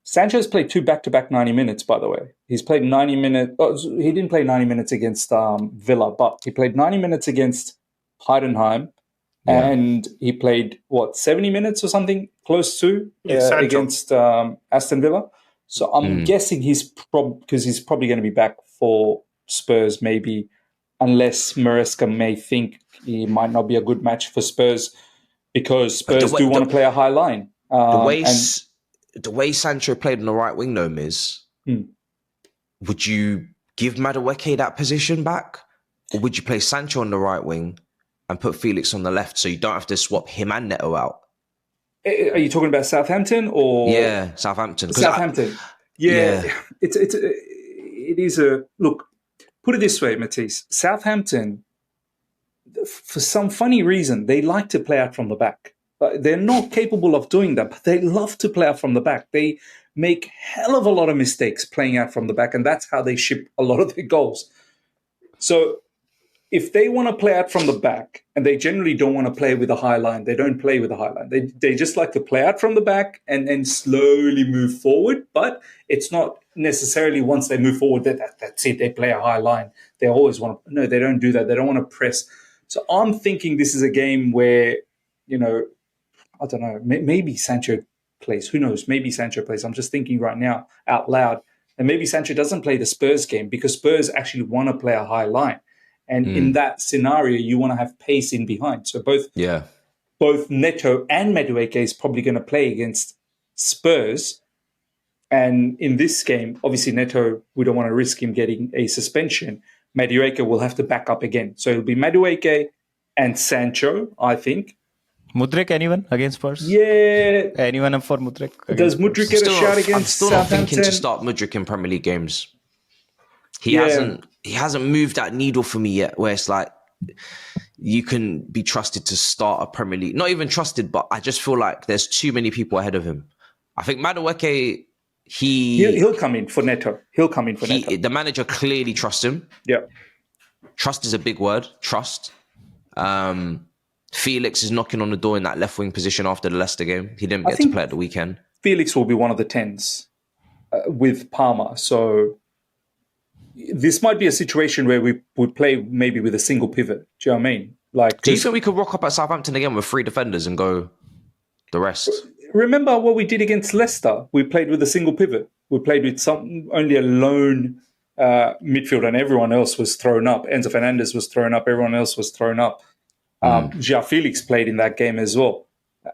Sanchez played 2 back-to-back 90 minutes, by the way. He's played 90 minutes. Oh, he didn't play 90 minutes against Villa, but he played 90 minutes against Heidenheim, And he played, 70 minutes or something, close to, against Aston Villa. So I'm guessing because he's probably going to be back for Spurs, maybe, unless Maresca may think he might not be a good match for Spurs, because Spurs do want to play a high line. The way Sancho played on the right wing, though, Miz, would you give Madueke that position back? Or would you play Sancho on the right wing and put Felix on the left so you don't have to swap him and Neto out? Are you talking about Southampton or? Yeah, Southampton. Southampton. It is a look. Put it this way, Matisse. Southampton, for some funny reason, they like to play out from the back. They're not capable of doing that, but they love to play out from the back. They make hell of a lot of mistakes playing out from the back, and that's how they ship a lot of their goals. So if they want to play out from the back, and they generally don't want to play with a high line, they don't play with a high line. They just like to play out from the back and then slowly move forward. But it's not necessarily once they move forward that's it. They play a high line. They always want to. No, they don't do that. They don't want to press. So I'm thinking this is a game where, I don't know, maybe Sancho plays. Who knows? Maybe Sancho plays. I'm just thinking right now out loud. And maybe Sancho doesn't play the Spurs game because Spurs actually want to play a high line. And in that scenario, you want to have pace in behind. So both Neto and Madueke is probably going to play against Spurs. And in this game, obviously Neto, we don't want to risk him getting a suspension. Madueke will have to back up again. So it'll be Madueke and Sancho, I think. Mudryk, anyone against Spurs? Yeah. Anyone up for Mudryk? Does Mudryk get a shot against I'm still Southampton? not thinking to start Mudryk in Premier League games. He hasn't moved that needle for me yet, where it's like you can be trusted to start a Premier League. Not even trusted, but I just feel like there's too many people ahead of him. I think Madueke, he'll come in for Neto. Neto. The manager clearly trusts him. Yeah. Trust is a big word. Trust. Felix is knocking on the door in that left wing position after the Leicester game. He didn't get to play at the weekend. Felix will be one of the 10s with Palmer. So this might be a situation where we would play maybe with a single pivot. Do you know what I mean? Do you think we could rock up at Southampton again with 3 defenders and go the rest? Remember what we did against Leicester? We played with a single pivot. We played with only a lone midfield, and everyone else was thrown up. Enzo Fernandez was thrown up. Everyone else was thrown up. João Felix played in that game as well,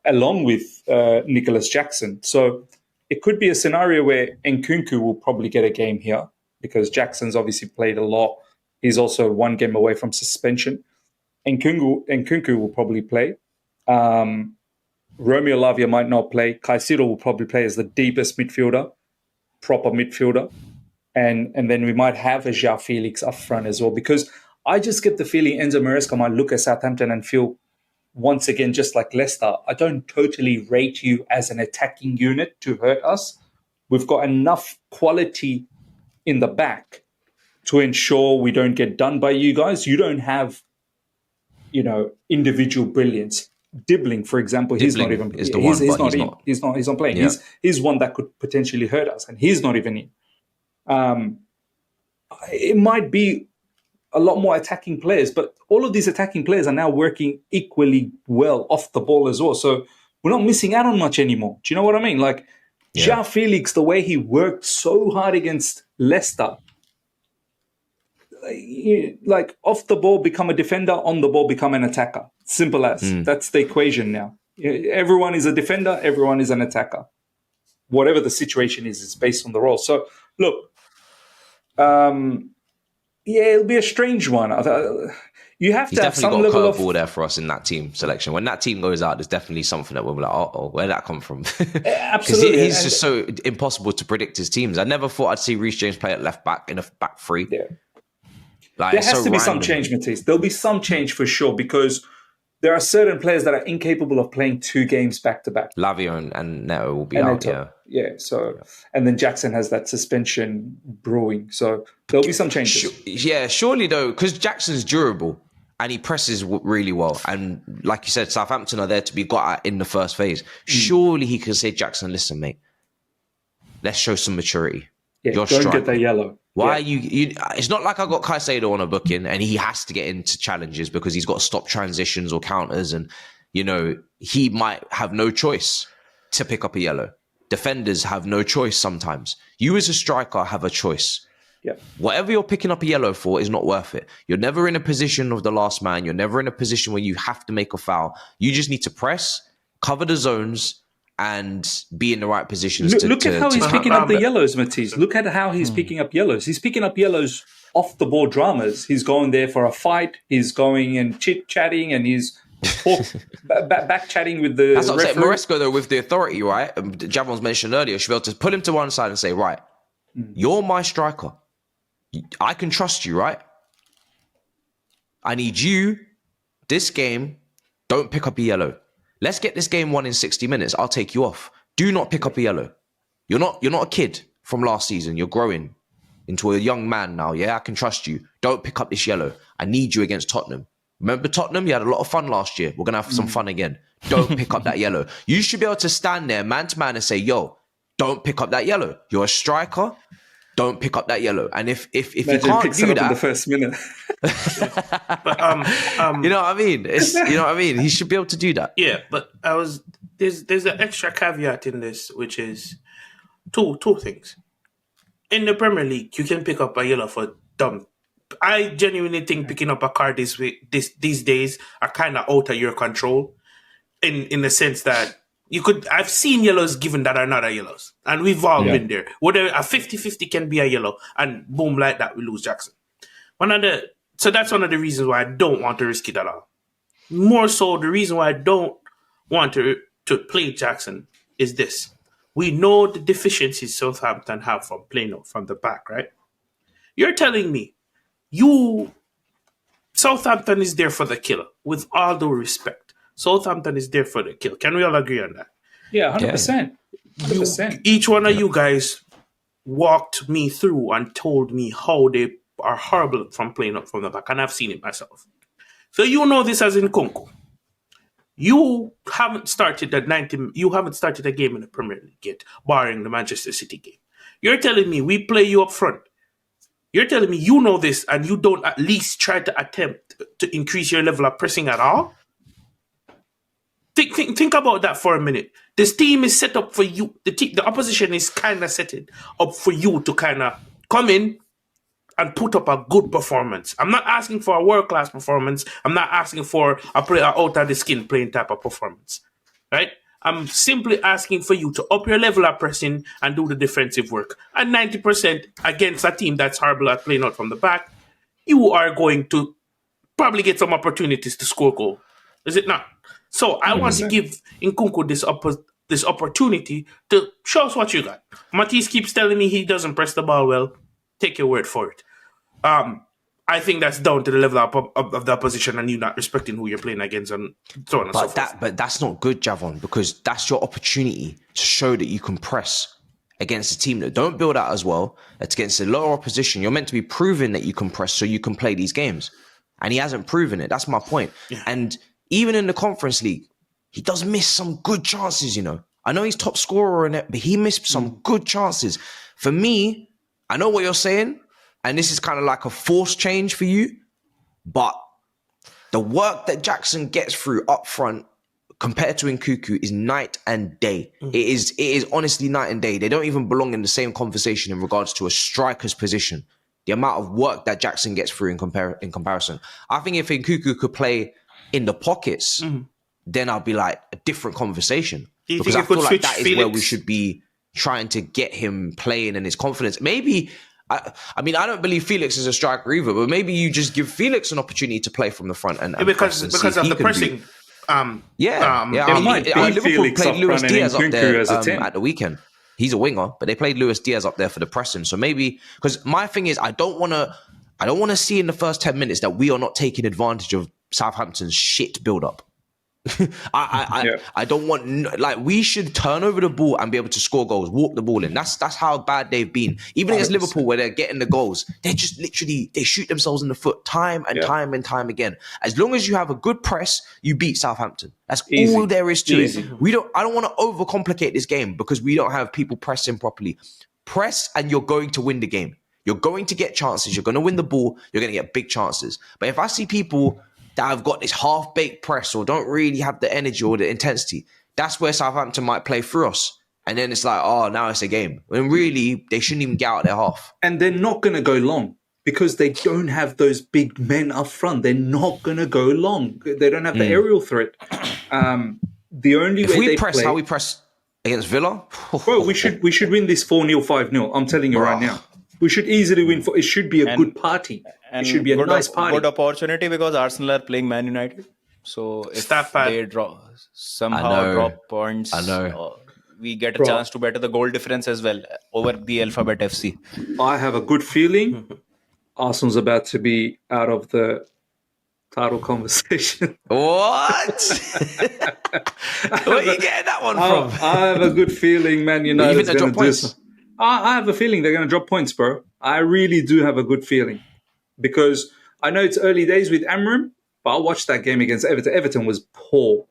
along with Nicholas Jackson. So it could be a scenario where Nkunku will probably get a game here, because Jackson's obviously played a lot. He's also 1 game away from suspension. Nkunku will probably play. Romeo Lavia might not play. Caicedo will probably play as the deepest midfielder, proper midfielder. And then we might have a João Felix up front as well, because I just get the feeling Enzo Maresca might look at Southampton and feel, once again, just like Leicester, I don't totally rate you as an attacking unit to hurt us. We've got enough quality in the back to ensure we don't get done by you guys. You don't have, individual brilliance. Dibbling, for example, he's not even. He's not playing. Yeah. He's one that could potentially hurt us, and he's not even in. It might be a lot more attacking players, but all of these attacking players are now working equally well off the ball as well. So we're not missing out on much anymore. Do you know what I mean? João Felix, the way he worked so hard against Leicester, off the ball become a defender, on the ball become an attacker. Simple as. That's the equation now. Everyone is a defender, everyone is an attacker. Whatever the situation is, it's based on the role. So, look, it'll be a strange one. You have to have some level of... He's definitely got a curveball there for us in that team selection. When that team goes out, there's definitely something that we'll be like, where'd that come from? Absolutely. Because he's just so impossible to predict his teams. I never thought I'd see Reece James play at left back in a back 3. Yeah. There has to be some change, Matisse. There'll be some change for sure, because there are certain players that are incapable of playing 2 games back to back. Lavia and Neto will be out. And then Jackson has that suspension brewing. So there'll be some changes. Surely though, because Jackson's durable and he presses really well. And like you said, Southampton are there to be got at in the first phase. Surely he could say, Jackson, listen, mate, let's show some maturity. Yeah, don't get that yellow. Why are you? It's not like I got Caicedo on a booking and he has to get into challenges because he's got to stop transitions or counters, and he might have no choice to pick up a yellow. Defenders have no choice sometimes. You as a striker have a choice. Yeah. Whatever you're picking up a yellow for is not worth it. You're never in a position of the last man. You're never in a position where you have to make a foul. You just need to press, cover the zones, and be in the right positions. Look at how he's picking up the yellows, Matisse. Look at how he's picking up yellows. He's picking up yellows off the ball dramas. He's going there for a fight. He's going and chit-chatting, and he's back-chatting with the That's what I'm saying. referee. Maresca, though, with the authority, right? Javon's mentioned earlier, should be able to put him to one side and say, right, you're my striker. I can trust you, right? I need you, this game, don't pick up a yellow. Let's get this game won in 60 minutes. I'll take you off. Do not pick up a yellow. You're not a kid from last season. You're growing into a young man now, yeah? I can trust you. Don't pick up this yellow. I need you against Tottenham. Remember Tottenham? You had a lot of fun last year. We're going to have some fun again. Don't pick up that yellow. You should be able to stand there man to man and say, yo, don't pick up that yellow. You're a striker. Don't pick up that yellow. And if you can't do that in the first minute. you know what I mean? You know what I mean? He should be able to do that. Yeah, but there's an extra caveat in this, which is two things. In the Premier League, you can pick up a yellow for dumb. I genuinely think picking up a card these days are kind of out of your control, in the sense that I've seen yellows given that are not a yellows, and we've all been there. Whether a 50-50 can be a yellow, and boom, like that, we lose Jackson. So that's one of the reasons why I don't want to risk it at all. More so, the reason why I don't want to play Jackson is this. We know the deficiencies Southampton have from playing out from the back, right? You're telling me Southampton is there for the kill, with all due respect. Southampton is there for the kill. Can we all agree on that? Yeah, 100%. 100%. Each one of you guys walked me through and told me how they are horrible from playing up from the back, and I've seen it myself. So you know this as in Nkunku. You haven't started You haven't started a game in the Premier League yet, barring the Manchester City game. You're telling me we play you up front. You're telling me you know this, and you don't at least try to attempt to increase your level of pressing at all? Think about that for a minute. This team is set up for you. The opposition is kind of set it up for you to kind of come in and put up a good performance. I'm not asking for a world-class performance. I'm not asking for a out of the skin playing type of performance, right? I'm simply asking for you to up your level of pressing and do the defensive work. And 90% against a team that's horrible at playing out from the back, you are going to probably get some opportunities to score goal. Is it not? So I want to give Nkunku this opportunity to show us what you got. Matisse keeps telling me he doesn't press the ball well. Take your word for it. I think that's down to the level of the opposition and you not respecting who you're playing against and so on and so forth. But that's not good, Javon, because that's your opportunity to show that you can press against a team that don't build out as well. It's against a lower opposition. You're meant to be proving that you can press so you can play these games. And he hasn't proven it. That's my point. Yeah. And even in the Conference League, he does miss some good chances, you know. I know he's top scorer in it, but he missed some good chances. For me, I know what you're saying, and this is kind of like a forced change for you, but the work that Jackson gets through up front compared to Nkunku is night and day. It is honestly night and day. They don't even belong in the same conversation in regards to a striker's position. The amount of work that Jackson gets through in comparison. I think if Nkunku could play in the pockets, then I'll be like a different conversation. Because I feel like that is where we should be trying to get him playing and his confidence. Maybe, I mean, I don't believe Felix is a striker either, but maybe you just give Felix an opportunity to play from the front and because of the pressing. Liverpool played Luis Diaz up there at the weekend. He's a winger, but they played Luis Diaz up there for the pressing. So maybe, because my thing is, I don't want to see in the first 10 minutes that we are not taking advantage of Southampton's shit build-up. I don't want, like, we should turn over the ball and be able to score goals, walk the ball in. That's how bad they've been. Even against Liverpool, where they're getting the goals, they just literally, they shoot themselves in the foot time and time again. As long as you have a good press, you beat Southampton. That's all there is to it. I don't want to overcomplicate this game because we don't have people pressing properly. Press and you're going to win the game. You're going to get chances. You're going to win the ball. You're going to get big chances. But if I see people that have got this half-baked press or don't really have the energy or the intensity, that's where Southampton might play through us. And then it's like, oh, now it's a game. When really, they shouldn't even get out of their half. And they're not going to go long because they don't have those big men up front. They're not going to go long. They don't have the aerial threat. The only If way we they press play, how we press against Villa, bro, we should win this 4-0, 5-0. I'm telling you right now. We should easily win. It should be a good party. It should be a nice party. Good opportunity because Arsenal are playing Man United. So if they somehow drop points, we get a chance to better the goal difference as well over the Alphabet FC. I have a good feeling Arsenal's about to be out of the title conversation. What? Where are you getting that one from? I have a good feeling Man United's going to do something. I have a feeling they're going to drop points, bro. I really do have a good feeling. Because I know it's early days with Amram, but I watched that game against Everton. Everton was poor.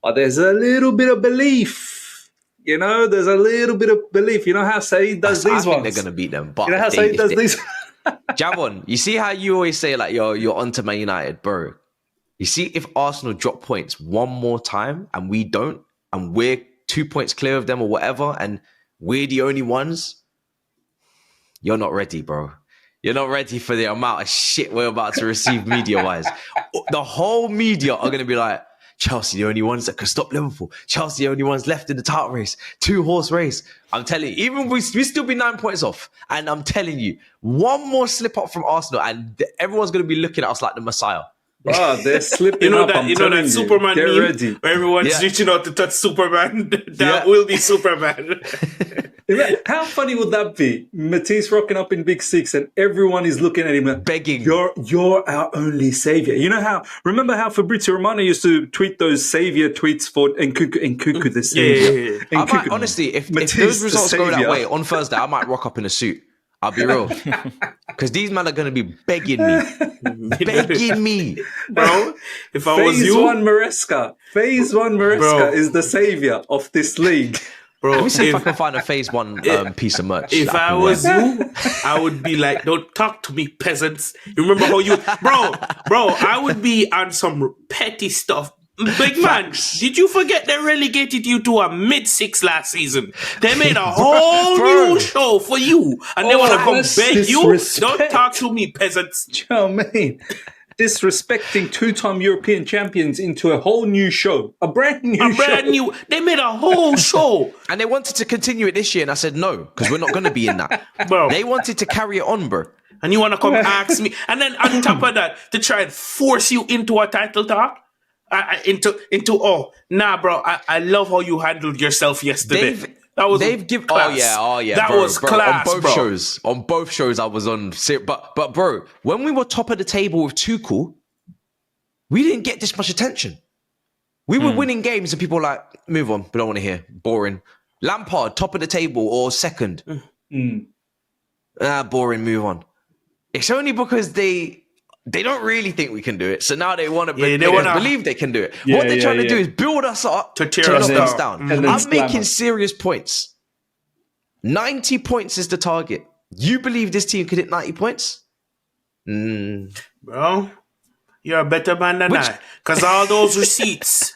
But there's a little bit of belief. There's a little bit of belief. You know how Saeed does these ones? I think they're going to beat them. But you know how Saeed does these? Javon, you see how you always say, like, you're onto Man United, bro. You see, if Arsenal drop points one more time and we don't, and we're 2 points clear of them or whatever, and we're the only ones, you're not ready, bro. You're not ready for the amount of shit we're about to receive media-wise. The whole media are going to be like, Chelsea, the only ones that could stop Liverpool. Chelsea, the only ones left in the title race. 2-horse race. I'm telling you, even we still be 9 points off. And I'm telling you, one more slip up from Arsenal and everyone's going to be looking at us like the Messiah. Bro, they're slipping up. You know that Superman get meme ready. where everyone's reaching out to touch Superman? That will be Superman. How funny would that be? Matisse rocking up in Big Six and everyone is looking at him like, begging. You're our only savior. You know remember how Fabrizio Romano used to tweet those savior tweets for Nkuku the savior? Yeah. I might, honestly, if those results go that way on Thursday, I might rock up in a suit. I'll be real. Because these men are going to be begging me. Begging me. Bro, if I was you... Phase 1 Maresca is the savior of this league. Bro, let me see if I can find a phase 1 piece of merch. If I was you, I would be like, don't talk to me, peasants. You remember how you... Bro, I would be on some petty stuff. Big man, did you forget they relegated you to a mid-six last season? They made a whole new show for you, and they want to come beg you. Don't talk to me, peasants. Do you know what I mean? Disrespecting 2-time European champions into a whole new show. A brand new. They made a whole show. And they wanted to continue it this year, and I said no, because we're not going to be in that. Bro. They wanted to carry it on, bro. And you want to come ask me, and then on top of that, to try and force you into a title talk? Bro, I love how you handled yourself yesterday. Class. Oh yeah. That was class, On both shows I was on. But bro, when we were top of the table with Tuchel, we didn't get this much attention. We were winning games and people were like, move on, we don't want to hear. Boring. Lampard, top of the table or second. Boring, move on. It's only because they don't really think we can do it. So now they want to believe they can do it. What they're trying to do is build us up to tear us down. I'm making serious points. 90 points is the target. You believe this team could hit 90 points? Bro, you're a better man than I. Because all those receipts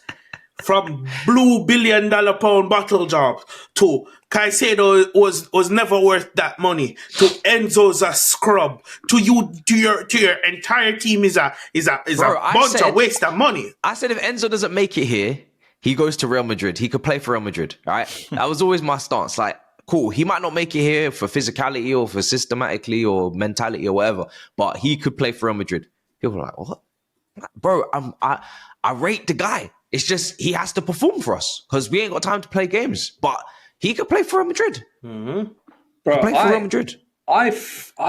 from blue billion-dollar-pound bottle jobs to Caicedo was never worth that money. To Enzo's a scrub. To your entire team is a bunch of waste of money. I said if Enzo doesn't make it here, he goes to Real Madrid. He could play for Real Madrid. Right? That was always my stance. Like, cool. He might not make it here for physicality or for systematically or mentality or whatever, but he could play for Real Madrid. People are like, what? Bro, I rate the guy. It's just he has to perform for us because we ain't got time to play games. But he could play for Real Madrid. Bro, Real Madrid. I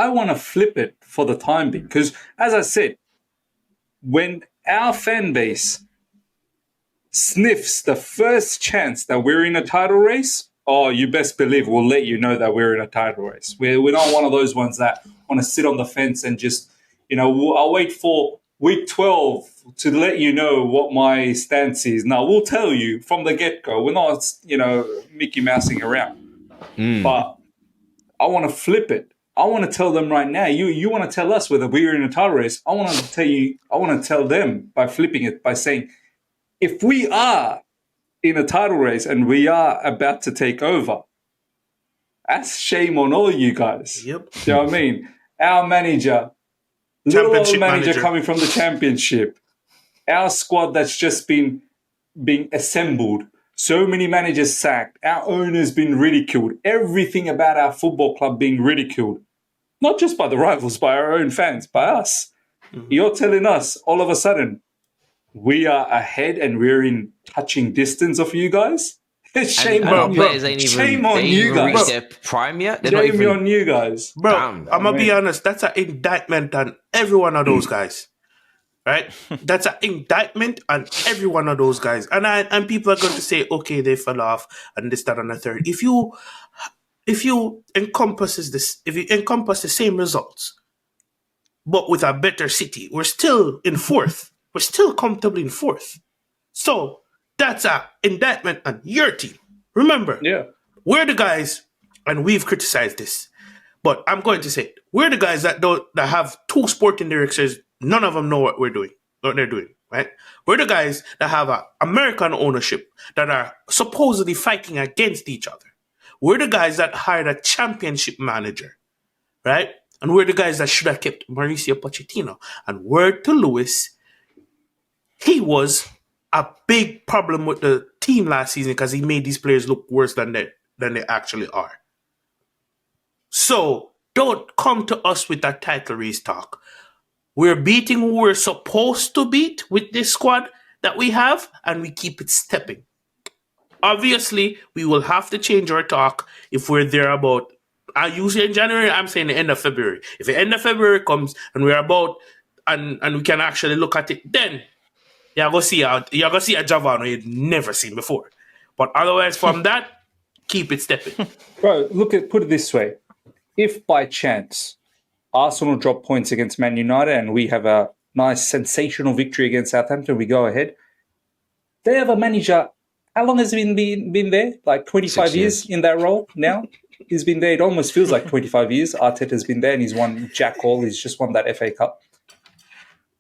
want to flip it for the time being because, as I said, when our fan base sniffs the first chance that we're in a title race, you best believe we'll let you know that we're in a title race. We're not one of those ones that want to sit on the fence and just, I'll wait for week 12 to let you know what my stance is. Now, we'll tell you from the get-go. We're not, Mickey Mousing around. But I want to flip it. I want to tell them right now. You want to tell us whether we're in a title race. I want to tell them by flipping it, by saying, if we are in a title race and we are about to take over, that's shame on all you guys. Yep. Do you know what I mean? Our manager, little old manager coming from the championship, our squad that's just been being assembled, so many managers sacked, our owner's been ridiculed, everything about our football club being ridiculed, not just by the rivals, by our own fans, by us. Mm-hmm. You're telling us all of a sudden we are ahead and we're in touching distance of you guys? Shame on you. Shame on you guys. Reached their prime yet? Shame on you guys. Bro, I'm going to be honest. That's an indictment on every one of those guys. Right? That's an indictment on every one of those guys. And people are going to say, okay, they fell off and this, that, and the third. If you encompass the same results, but with a better City, we're still in fourth. We're still comfortably in fourth. So that's an indictment on your team. Remember, we're the guys, and we've criticized this, but I'm going to say it. We're the guys that have two sporting directors. None of them know what they're doing, right? We're the guys that have an American ownership that are supposedly fighting against each other. We're the guys that hired a championship manager, right? And we're the guys that should have kept Mauricio Pochettino. And word to Lewis, he was a big problem with the team last season because he made these players look worse than they actually are. So don't come to us with that title race talk. We're beating who we're supposed to beat with this squad that we have, and we keep it stepping. Obviously, we will have to change our talk if we're there about, I usually in January, I'm saying the end of February. If the end of February comes and we're about, and we can actually look at it, then you're going to see a Javon you've never seen before. But otherwise, from that, keep it stepping. Bro, put it this way. If by chance Arsenal drop points against Man United and we have a nice sensational victory against Southampton, we go ahead. They have a manager. How long has he been there? Like 25 years in that role now? He's been there. It almost feels like 25 years. Arteta's been there and he's won jack all. He's just won that FA Cup.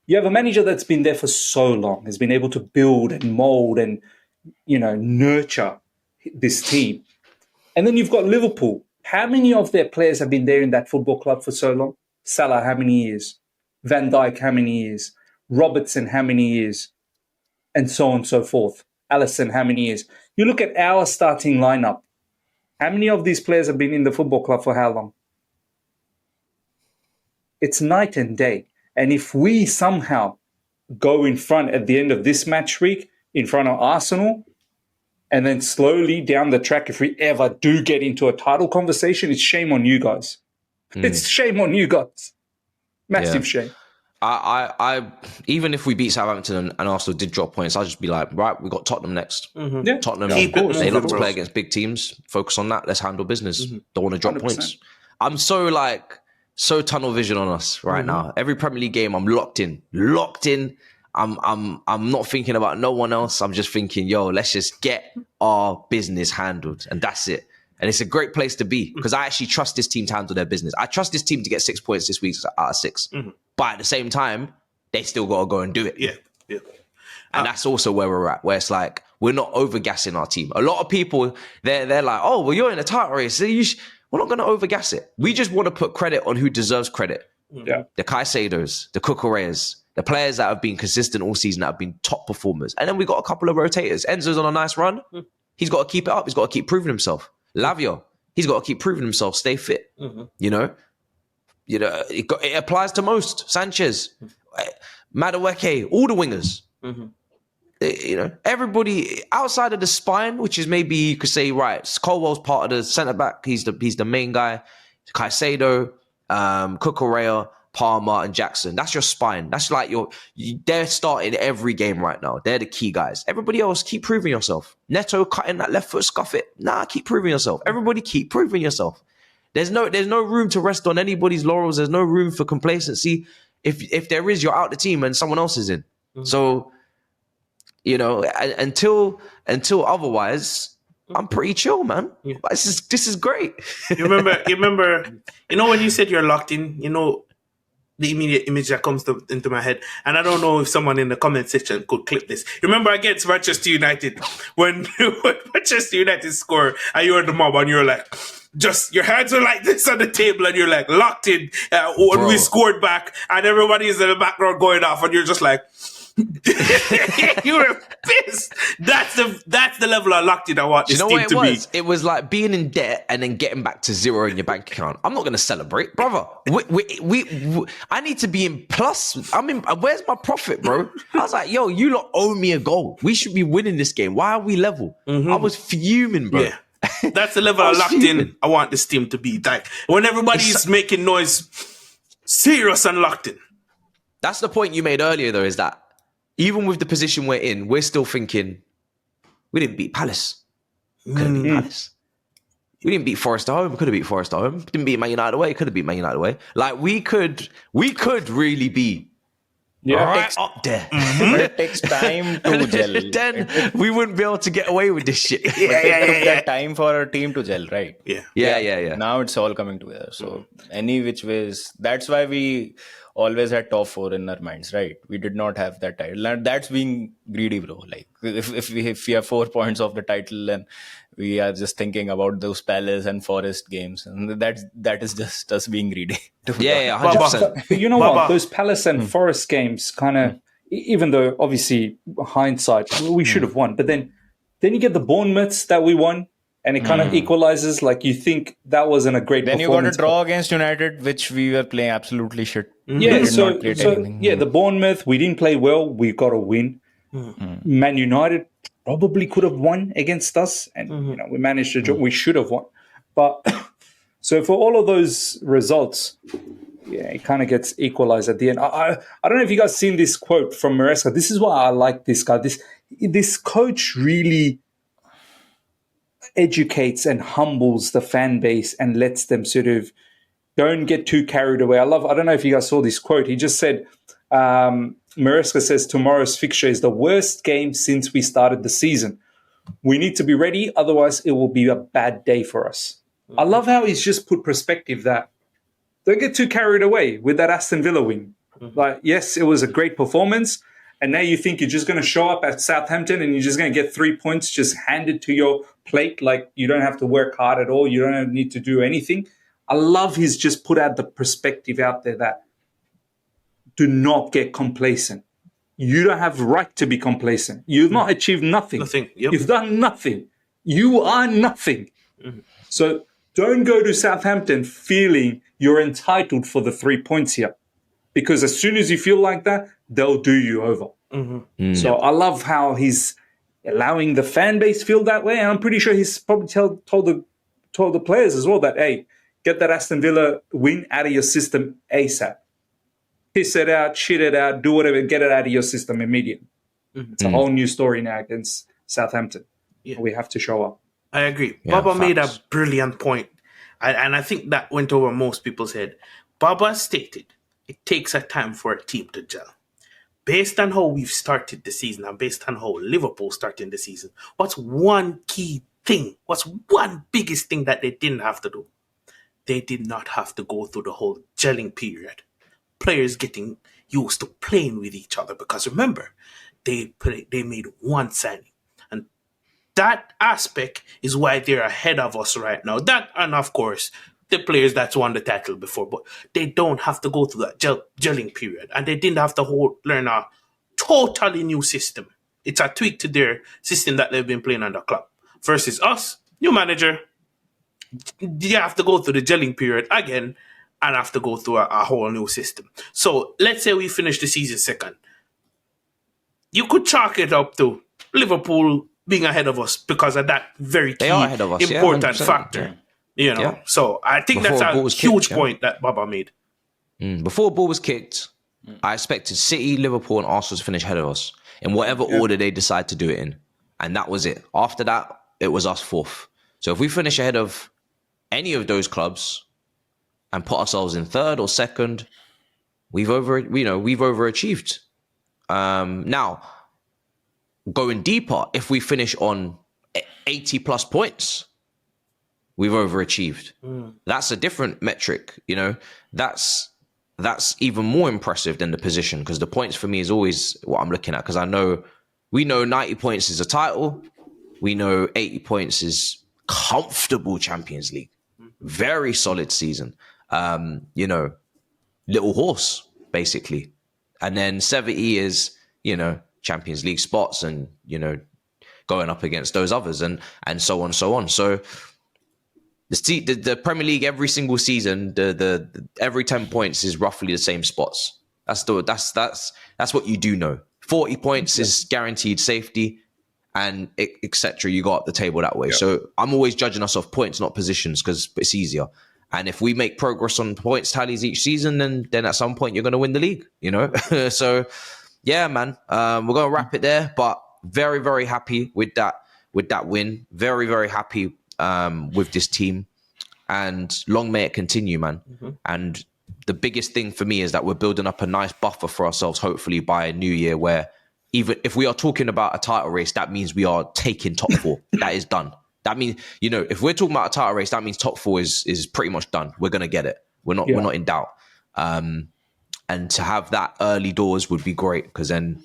You have a manager that's been there for so long, has been able to build and mold and, nurture this team. And then you've got Liverpool. How many of their players have been there in that football club for so long? Salah, how many years? Van Dijk, how many years? Robertson, how many years? And so on and so forth. Alisson, how many years? You look at our starting lineup. How many of these players have been in the football club for how long? It's night and day. And if we somehow go in front at the end of this match week, in front of Arsenal, and then slowly down the track, if we ever do get into a title conversation, it's shame on you guys. It's shame on you guys. Massive shame. I even if we beat Southampton and Arsenal did drop points, I'll just be like, right, we got Tottenham next. Mm-hmm. Yeah, Tottenham, of course. They love to play against big teams. Focus on that. Let's handle business. Mm-hmm. Don't want to drop 100%. Points. I'm so tunnel vision on us right now. Every Premier League game, I'm locked in. I'm not thinking about no one else. I'm just thinking, let's just get our business handled, and that's it. And it's a great place to be because I actually trust this team to handle their business. I trust this team to get 6 points this week out of 6. Mm-hmm. But at the same time, they still got to go and do it. Yeah. And that's also where we're at, where it's like we're not overgassing our team. A lot of people, they're like, oh, well, you're in a title race. So we're not going to overgas it. We just want to put credit on who deserves credit. Yeah. The Caicedos, the Cucureas, the players that have been consistent all season, that have been top performers. And then we got a couple of rotators. Enzo's on a nice run. He's got to keep it up. He's got to keep proving himself. Lavio, he's got to keep proving himself, stay fit. It applies to most. Sanchez, Madueke, all the wingers. Everybody outside of the spine, which is maybe you could say, right, Colwell's part of the centre back. He's the main guy. Caicedo, Cucurella, Palmer, and Jackson. That's your spine. That's like they're starting every game right now. They're the key guys. Everybody else, keep proving yourself. Neto cutting that left foot, scuff it. Nah, keep proving yourself. Everybody keep proving yourself. There's no room to rest on anybody's laurels. There's no room for complacency. If there is, you're out the team and someone else is in. So, until otherwise, I'm pretty chill, man. Yeah. This is great. You remember, when you said you're locked in, the immediate image that comes into my head, and I don't know if someone in the comment section could clip this. Remember against Manchester United, when Manchester United score and you were the mob and you're like, just your hands are like this on the table and you're like locked in when we scored back and everybody is in the background going off and you're just like, you were pissed. That's the level of locked in I want this team to be. It was like being in debt and then getting back to zero in your bank account. I'm not going to celebrate, brother. I need to be in plus. Where's my profit, bro? I was like, yo, you lot owe me a goal. We should be winning this game. Why are we level? I was fuming, bro. Yeah. That's the level of locked in I want this team to be. Like when everybody's making noise, serious and locked in. That's the point you made earlier, though, is that even with the position we're in, we're still thinking, we didn't beat Palace. Could have beat Palace. We didn't beat Forest at home. Could have beat Forest at home. Didn't beat Man United away. Could have beat Man United away. Like, we could really be right up there. But it takes time to gel. Then we wouldn't be able to get away with this shit. It took that time for our team to gel, right? Yeah. Now it's all coming together. So any which ways, that's why we always had top 4 in our minds, right? We did not have that title, and that's being greedy, bro. Like if we have 4 points of the title and we are just thinking about those Palace and Forest games, and that is just us being greedy. Yeah, 100%. But you know what? Those Palace and Forest games kind of, even though obviously hindsight, we should have won, but then you get the Bournemouths that we won, and it kind of equalizes. Like, you think that wasn't a great then performance. You got a draw against United, which we were playing absolutely shit. Yeah, the Bournemouth, we didn't play well. We got a win. Man United probably could have won against us, and we managed to draw. We should have won. But so for all of those results, it kind of gets equalized at the end. I don't know if you guys seen this quote from Maresca. This is why I like this guy. This coach really educates and humbles the fan base and lets them sort of don't get too carried away. I don't know if you guys saw this quote. He just said, Maresca says, tomorrow's fixture is the worst game since we started the season. We need to be ready, otherwise it will be a bad day for us. I love how he's just put perspective that don't get too carried away with that Aston Villa win. Like, yes, it was a great performance, and now you think you're just going to show up at Southampton and you're just going to get 3 points just handed to your plate, like you don't have to work hard at all, you don't need to do anything. I love he's just put out the perspective out there that do not get complacent. You don't have right to be complacent. You've not achieved nothing. Nothing. Yep. You've done nothing. You are nothing. So don't go to Southampton feeling you're entitled for the 3 points here. Because as soon as you feel like that, they'll do you over. So I love how he's allowing the fan base feel that way. And I'm pretty sure he's probably told the players as well that, hey, get that Aston Villa win out of your system ASAP. Piss it out, shit it out, do whatever, get it out of your system immediately. It's a whole new story now against Southampton. Yeah. We have to show up. I agree. Baba made a brilliant point, and I think that went over most people's head. Baba stated it takes a time for a team to gel. Based on how we've started the season and based on how Liverpool started the season, what's one key thing? What's one biggest thing that they didn't have to do? They did not have to go through the whole gelling period. Players getting used to playing with each other, because remember, they made one signing, and that aspect is why they're ahead of us right now. That, and of course, the players that's won the title before, but they don't have to go through that gelling period, and they didn't have to learn a totally new system. It's a tweak to their system that they've been playing on the club. Versus us, new manager, you have to go through the gelling period again and have to go through a whole new system. So let's say we finish the season second. You could chalk it up to Liverpool being ahead of us because of that very key important factor. Yeah. So I think that's a huge point that Baba made. Before the ball was kicked, I expected City, Liverpool and Arsenal to finish ahead of us in whatever order they decide to do it in. And that was it. After that, it was us fourth. So if we finish ahead of any of those clubs and put ourselves in third or second, we've overachieved. Now, going deeper, if we finish on 80 plus points, we've overachieved. That's a different metric, you know. That's even more impressive than the position, because the points for me is always what I'm looking at, because we know 90 points is a title. We know 80 points is comfortable Champions League. Very solid season. You know, little horse, basically. And then 70 is, you know, Champions League spots and, you know, going up against those others and so on and so on. So the Premier League every single season, the every 10 points is roughly the same spots. That's what you do know. 40 points is guaranteed safety, and etc. You go up the table that way. So I'm always judging us off points, not positions, because it's easier. And if we make progress on points tallies each season, then at some point you're going to win the league, you know? So yeah, man, we're going to wrap it there, but very, very happy with that win. Very, very happy with this team, and long may it continue, man. And the biggest thing for me is that we're building up a nice buffer for ourselves, hopefully by a new year, where even if we are talking about a title race, that means we are taking top 4. That is done. That means, you know, if we're talking about a title race, that means top 4 is pretty much done. We're going to get it. We're not in doubt. And to have that early doors would be great, because then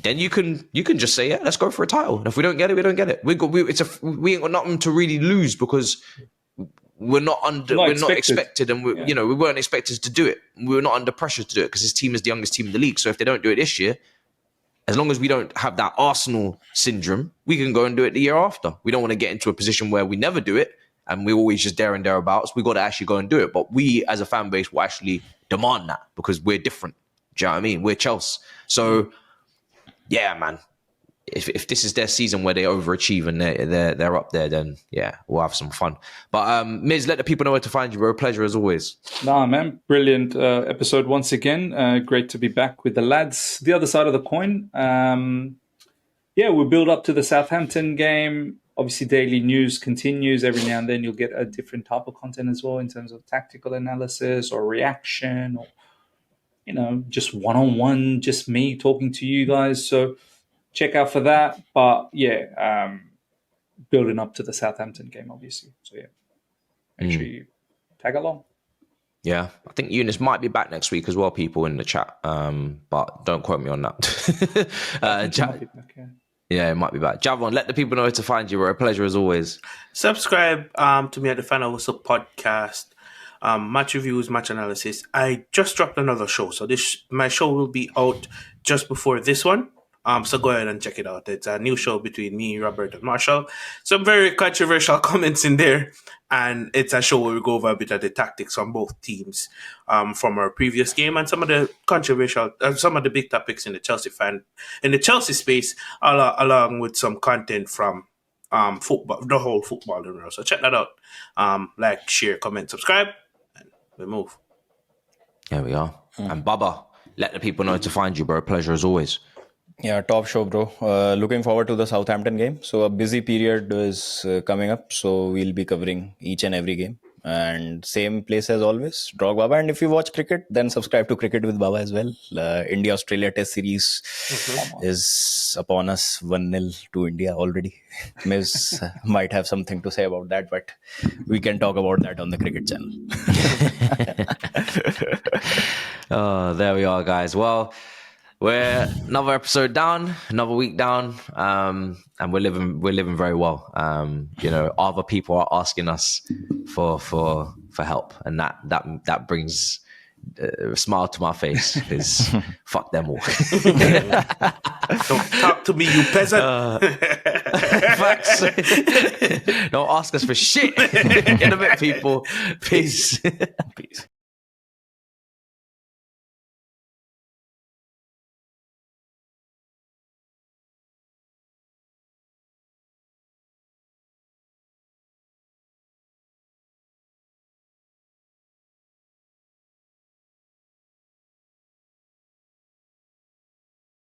you can just say, yeah, let's go for a title. And if we don't get it, we don't get it. We ain't got nothing to really lose, because we're not expected, and we weren't expected to do it. We were not under pressure to do it, because this team is the youngest team in the league. So if they don't do it this year, as long as we don't have that Arsenal syndrome, we can go and do it the year after. We don't want to get into a position where we never do it and we always just there and thereabouts. We got to actually go and do it. But we as a fan base will actually demand that, because we're different. Do you know what I mean? We're Chelsea. So yeah, man. If this is their season where they overachieve and they're up there, then yeah, we'll have some fun. But Miz, let the people know where to find you, bro. Pleasure as always. Nah, man, brilliant episode once again. Great to be back with the lads. The other side of the coin. We'll build up to the Southampton game. Obviously, daily news continues. Every now and then you'll get a different type of content as well, in terms of tactical analysis or reaction, or, you know, just one-on-one, just me talking to you guys. So check out for that. But yeah, building up to the Southampton game, obviously. So yeah, make sure you tag along. Yeah, I think Younes might be back next week as well, people in the chat. But don't quote me on that. Yeah, it might be back. Javon, let the people know where to find you, bro. A pleasure as always. Subscribe to me at the Final Whistle podcast. Match reviews, match analysis. I just dropped another show, so my show will be out just before this one. So go ahead and check it out. It's a new show between me, Robert, and Marshall. Some very controversial comments in there, and it's a show where we go over a bit of the tactics from both teams from our previous game, and some of the controversial, some of the big topics in the Chelsea space, along with some content from football, the whole football world. So check that out. Like, share, comment, subscribe, and we move. There we are. And Baba, let the people know where to find you, bro. Pleasure as always. Yeah, top show, bro. Looking forward to the Southampton game. So a busy period is coming up. So we'll be covering each and every game. And same place as always, Drogbaba. And if you watch cricket, then subscribe to Cricket with Baba as well. India-Australia Test Series is upon us, 1-0 to India already. Miz might have something to say about that, but we can talk about that on the cricket channel. Oh, there we are, guys. Well, we're another episode down, another week down, and we're living very well. You know, other people are asking us for help, and that brings a smile to my face, because fuck them all. Don't talk to me, you peasant. Facts. Don't ask us for shit. In a bit, people. Peace.